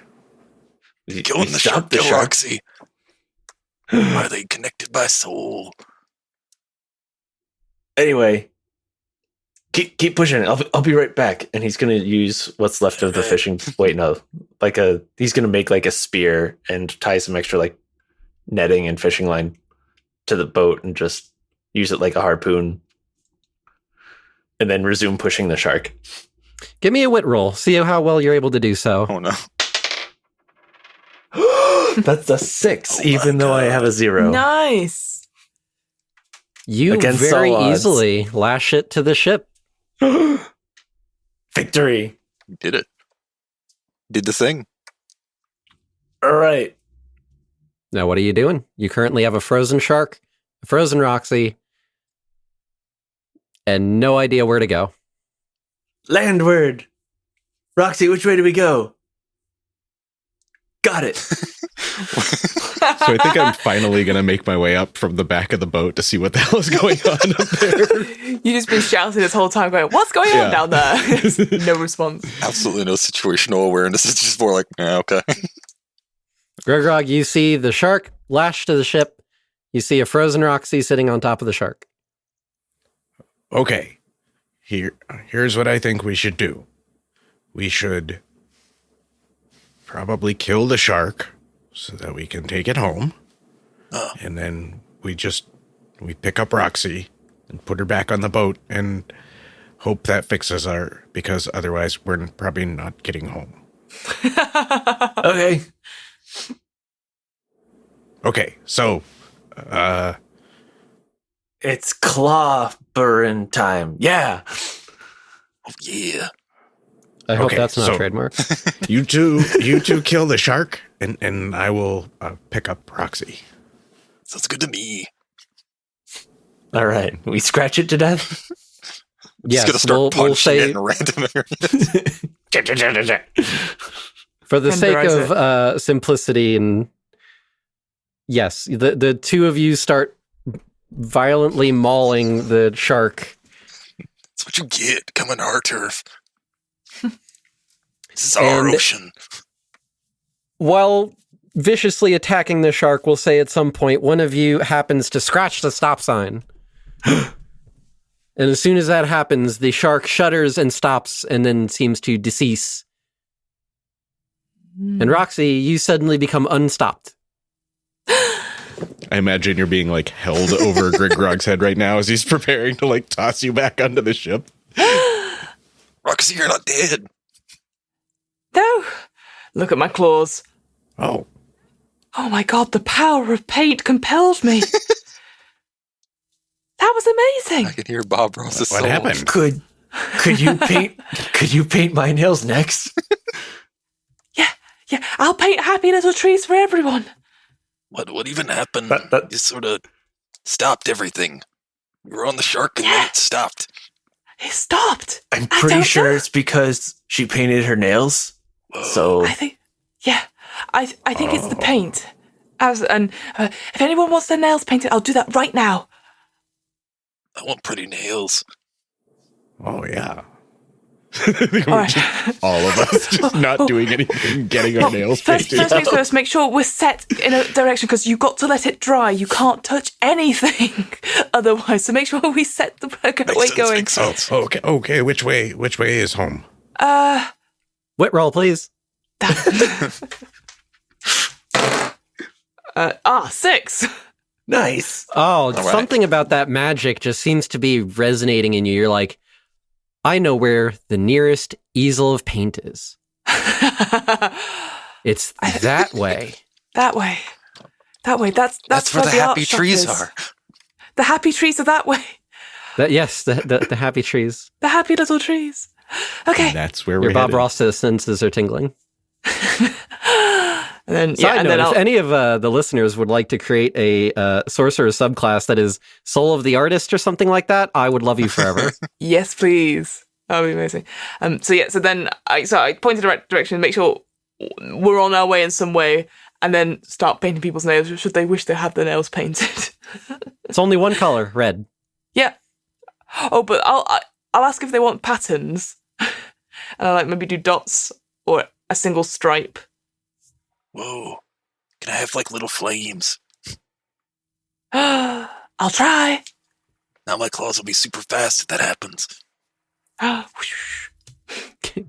Killing the shark, kill Roxy. Are they connected by soul? Anyway, keep pushing it. I'll be right back. And he's gonna use what's left of the fishing. Wait, no, he's gonna make a spear and tie some extra netting and fishing line to the boat and just use it like a harpoon, and then resume pushing the shark. Give me a wit roll. See how well you're able to do so. Oh no. That's a 6, Oh my even though I God. have a 0. Nice. You Against very all odds. easily lash it to the ship. Victory. You did it. Did the thing. All right. Now, what are you doing? You currently have a frozen shark, a frozen Roxy, and no idea where to go. Landward. Roxy, which way do we go? Got it. So I think I'm finally going to make my way up from the back of the boat to see what the hell is going on up there. You just been shouting this whole time going, what's going on Yeah. down there? No response. Absolutely no situational awareness. It's just more okay. Grog, you see the shark lashed to the ship. You see a frozen Roxy sitting on top of the shark. Okay. Here's what I think we should do. We should probably kill the shark so that we can take it home. And then we pick up Roxy and put her back on the boat and hope that fixes her, because otherwise we're probably not getting home. Okay. Okay, so It's claw burn time. Yeah. Oh, yeah. I hope Okay, that's not so- trademark. you two kill the shark, and I will pick up Roxy. Sounds good to me. All right. We scratch it to death. Yes, Just gonna start we'll punching it say in random areas. for the sake Tenderize of simplicity, and yes, the two of you start violently mauling the shark. That's what you get coming to our turf. This is our And- ocean. While viciously attacking the shark, we'll say at some point one of you happens to scratch the stop sign. And as soon as that happens, the shark shudders and stops and then seems to decease And Roxy, you suddenly become unstopped. I imagine you're being like held over Greg Grog's head right now as he's preparing to like toss you back onto the ship. Roxy, you're not dead. No. Look at my claws. Oh, Oh my god, the power of paint compelled me. That was amazing. I can hear Bob Ross's what soul. happened? Could you paint my nails next? Yeah, I'll paint happy little trees for everyone. What even happened? That- You sort of stopped everything. You were on the shark and then it stopped. It stopped. I'm I pretty don't sure know. it's because she painted her nails. Whoa. So I think it's the paint. If anyone wants their nails painted, I'll do that right now. I want pretty nails. Oh, yeah. All right. All of us just not doing anything, getting our nails First painted. things first, make sure we're set in a direction because you've got to let it dry. You can't touch anything otherwise. So make sure we set the way going. Makes sense. Okay. Which way is home? Wit roll, please. 6. nice. Oh, right. something about that magic just seems to be resonating in you. You're like, I know where the nearest easel of paint is. It's that way. That way. That's where the art happy shop trees is. are. The happy trees are that way. Yes, the happy trees. The happy little trees. Okay. And that's where Your we're Bob headed. Ross senses are tingling. And then Side note, if any of the listeners would like to create a sorcerer subclass that is Soul of the Artist or something like that, I would love you forever. yes, please. That would be amazing. So then I pointed the right direction, make sure we're on our way in some way, and then start painting people's nails should they wish to have their nails painted. It's only one color, red. Yeah. Oh, but I'll ask if they want patterns, and I'll like maybe do dots or a single stripe. Whoa. Can I have like little flames? I'll try. Now my claws will be super fast if that happens.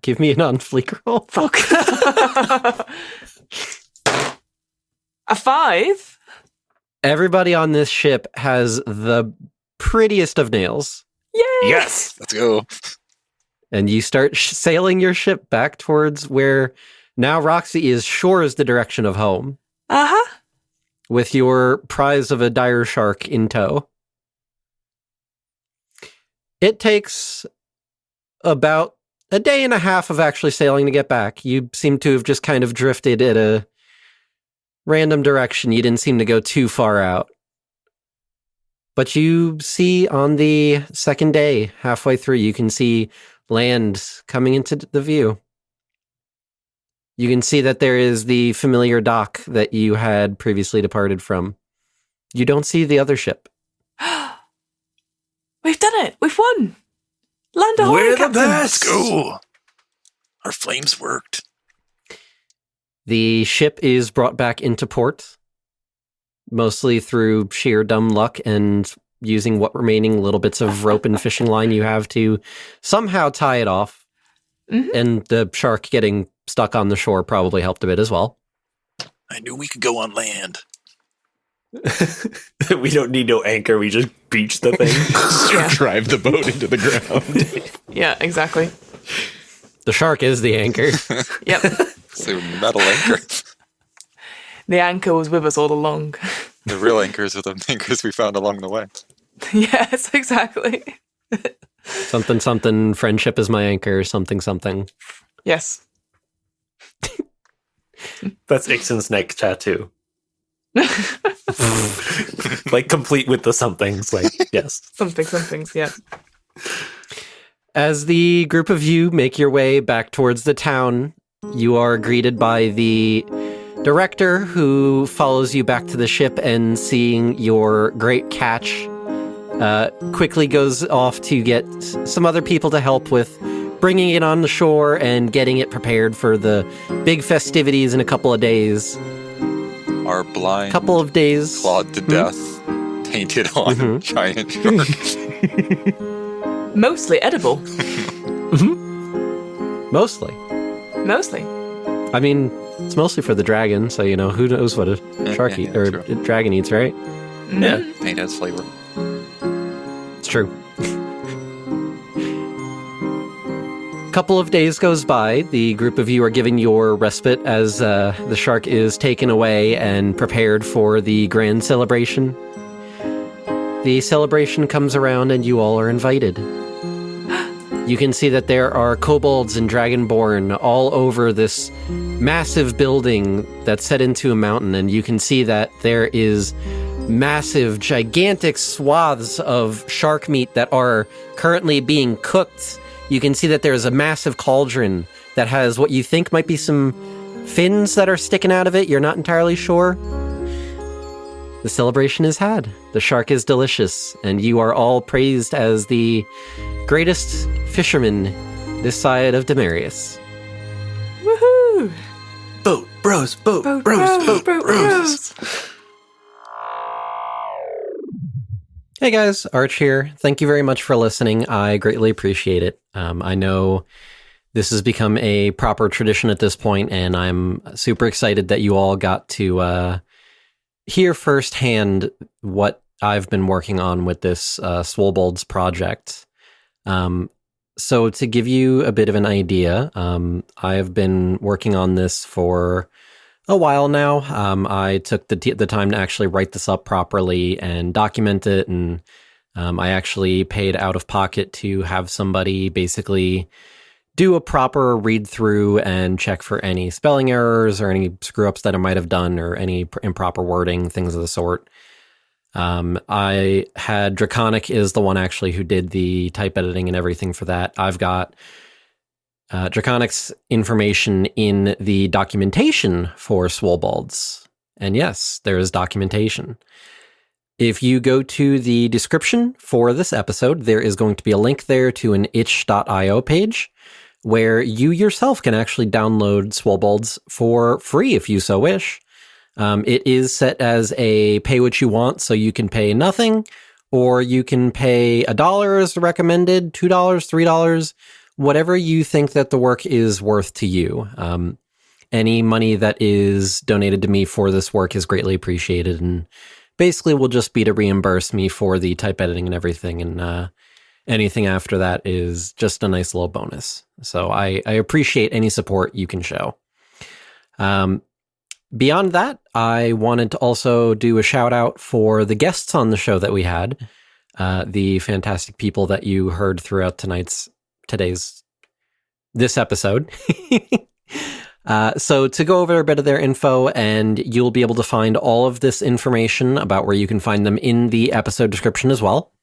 Give me an on-fleek roll. Fuck. A 5. Everybody on this ship has the prettiest of nails. Yay! Yes. Let's go. And you start sailing your ship back towards where now Roxy is sure is the direction of home, Uh-huh. with your prize of a dire shark in tow. It takes about a day and a half of actually sailing to get back. You seem to have just kind of drifted at a random direction. You didn't seem to go too far out. But you see on the second day, halfway through, you can see land coming into the view. You can see that there is the familiar dock that you had previously departed from. You don't see the other ship. We've done it. We've won. Land ahoy, We're the Captain. best. Let's go. Our flames worked. The ship is brought back into port, mostly through sheer dumb luck and using what remaining little bits of rope and fishing line you have to somehow tie it off. Mhm. And the shark getting stuck on the shore probably helped a bit as well. I knew we could go on land. We don't need no anchor. We just beach the thing. Yeah. Drive the boat into the ground. Yeah, exactly. The shark is the anchor. Yep. So metal anchor. The anchor was with us all along. The real anchors are the anchors we found along the way. Yes, exactly. Something, something, friendship is my anchor, something, something. Yes. That's Ixon's next tattoo. Like complete with the somethings. Like, yes. Somethings, yeah. As the group of you make your way back towards the town, you are greeted by the director who follows you back to the ship and seeing your great catch, quickly goes off to get some other people to help with bringing it on the shore and getting it prepared for the big festivities in a couple of days. Our blind Couple of days. clawed to death, painted on Mhm. giant shark. Mostly edible. Mostly. Mostly. I mean, it's mostly for the dragon, so, who knows what a shark yeah, or true. a dragon eats, right? Yeah. Paint has flavor. It's true. Couple of days goes by. The group of you are given your respite as the shark is taken away and prepared for the grand celebration. The celebration comes around and you all are invited. You can see that there are kobolds and dragonborn all over this massive building that's set into a mountain, and you can see that there is massive, gigantic swaths of shark meat that are currently being cooked. You can see that there's a massive cauldron that has what you think might be some fins that are sticking out of it. You're not entirely sure. The celebration is had. The shark is delicious, and you are all praised as the greatest fishermen this side of Demarius. Woohoo! Boat bros, boat Boat bros, bros, boat bros. Hey guys, Arch here. Thank you very much for listening. I greatly appreciate it. I know this has become a proper tradition at this point, and I'm super excited that you all got to hear firsthand what I've been working on with this Swolbolds project. So to give you a bit of an idea, I've been working on this for a while now. I took the time to actually write this up properly and document it, and I actually paid out of pocket to have somebody basically do a proper read through and check for any spelling errors or any screw ups that I might have done or any improper wording, things of the sort. I had Draconic is the one actually who did the type editing and everything for that. I've got Draconic's information in the documentation for Swolbolds. And yes, there is documentation. If you go to the description for this episode, there is going to be a link there to an itch.io page where you yourself can actually download Swolbolds for free if you so wish. It is set as a pay what you want, so you can pay nothing, or you can pay $1 as recommended, $2, $3, whatever you think that the work is worth to you. Any money that is donated to me for this work is greatly appreciated, and basically will just be to reimburse me for the type editing and everything, and anything after that is just a nice little bonus. So I appreciate any support you can show. Beyond that, I wanted to also do a shout out for the guests on the show that we had, the fantastic people that you heard throughout this episode. So to go over a bit of their info, and you'll be able to find all of this information about where you can find them in the episode description as well.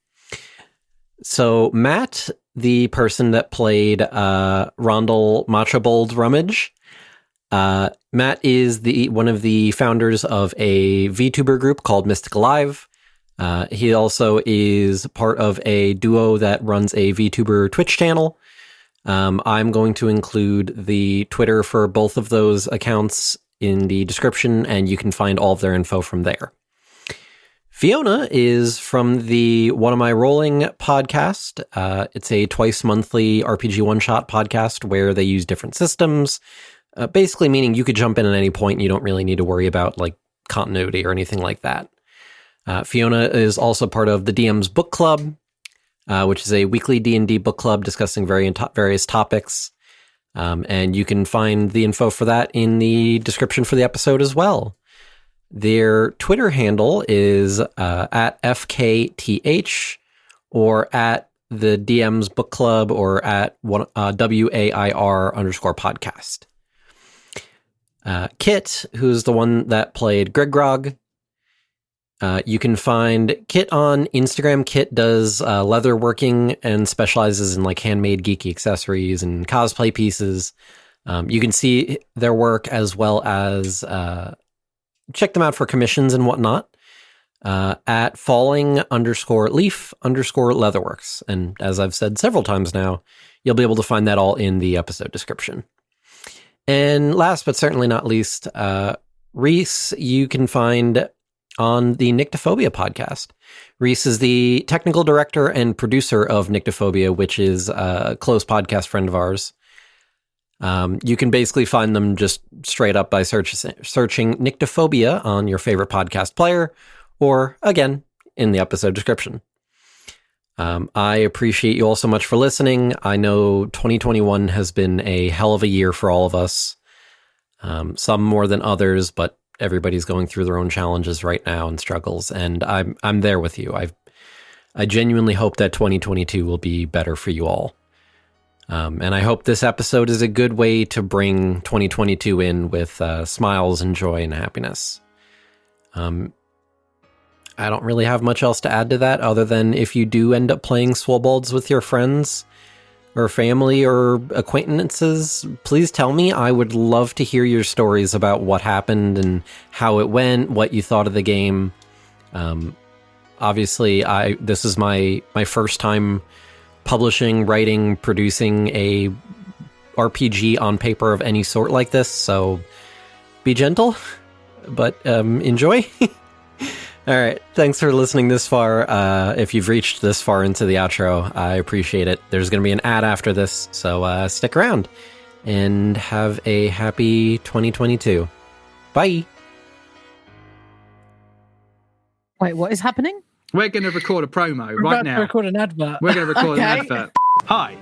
So Matt, the person that played Rondel Machobold Rummage, Matt is one of the founders of a VTuber group called Mystic Alive. He also is part of a duo that runs a VTuber Twitch channel. I'm going to include the Twitter for both of those accounts in the description, and you can find all of their info from there. Fiona is from the One Am I Rolling podcast. It's a twice monthly RPG one-shot podcast where they use different systems, basically meaning you could jump in at any point and you don't really need to worry about like continuity or anything like that. Fiona is also part of the DM's Book Club, which is a weekly D&D book club discussing various topics. And you can find the info for that in the description for the episode as well. Their Twitter handle is at FKTH, or at the DM's Book Club, or at WAIR_podcast. Kit, who's the one that played Grog, you can find Kit on Instagram. Kit does leather working and specializes in like handmade geeky accessories and cosplay pieces. You can see their work as well as check them out for commissions and whatnot at falling_leaf_leatherworks. And as I've said several times now, you'll be able to find that all in the episode description. And last but certainly not least, Reese, you can find on the Nyctophobia podcast. Reese is the technical director and producer of Nyctophobia, which is a close podcast friend of ours. You can basically find them just straight up by searching Nyctophobia on your favorite podcast player, or again, in the episode description. I appreciate you all so much for listening. I know 2021 has been a hell of a year for all of us. Some more than others, but everybody's going through their own challenges right now and struggles, and I'm there with you. I genuinely hope that 2022 will be better for you all. And I hope this episode is a good way to bring 2022 in with smiles and joy and happiness. I don't really have much else to add to that other than if you do end up playing Swolbolds with your friends or family or acquaintances, please tell me. I would love to hear your stories about what happened and how it went, what you thought of the game. Obviously, this is my first time publishing, writing, producing a RPG on paper of any sort like this, so be gentle, but enjoy. All right, thanks for listening this far. If you've reached this far into the outro, I appreciate it. There's going to be an ad after this, so stick around, and have a happy 2022. Bye! Wait, what is happening? We're going to record a promo We're right about now. to record an advert. We're going to record an Okay. advert. Hi,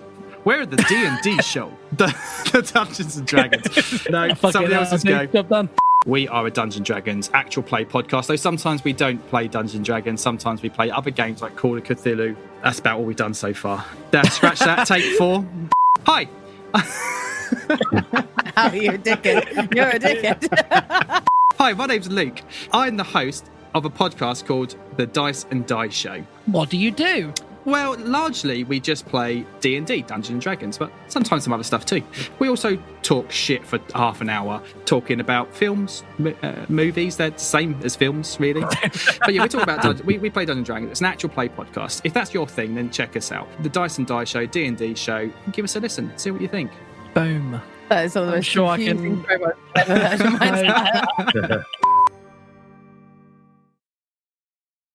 we're at the D&D show. The Dungeons and Dragons. No, Fucking somebody else's hell, go. job done. We are a Dungeons and Dragons actual play podcast, though sometimes we don't play Dungeons and Dragons. Sometimes we play other games like Call of Cthulhu. That's about all we've done so far. Scratch that. Take 4. Hi. Oh, you're a dickhead. You're a dickhead. Hi, my name's Luke. I'm the host of a podcast called The Dice and Die Show. What do you do? Well, largely we just play D&D, Dungeons and Dragons, but sometimes some other stuff too. We also talk shit for half an hour, talking about films, movies. They're the same as films, really. But yeah, we talk about we play Dungeons and Dragons. It's an actual play podcast. If that's your thing, then check us out. The Dice and Die Show, D&D show. Give us a listen. See what you think. Boom. That is one of the I'm most sure I confusing can- promos I've ever heard in my entire life.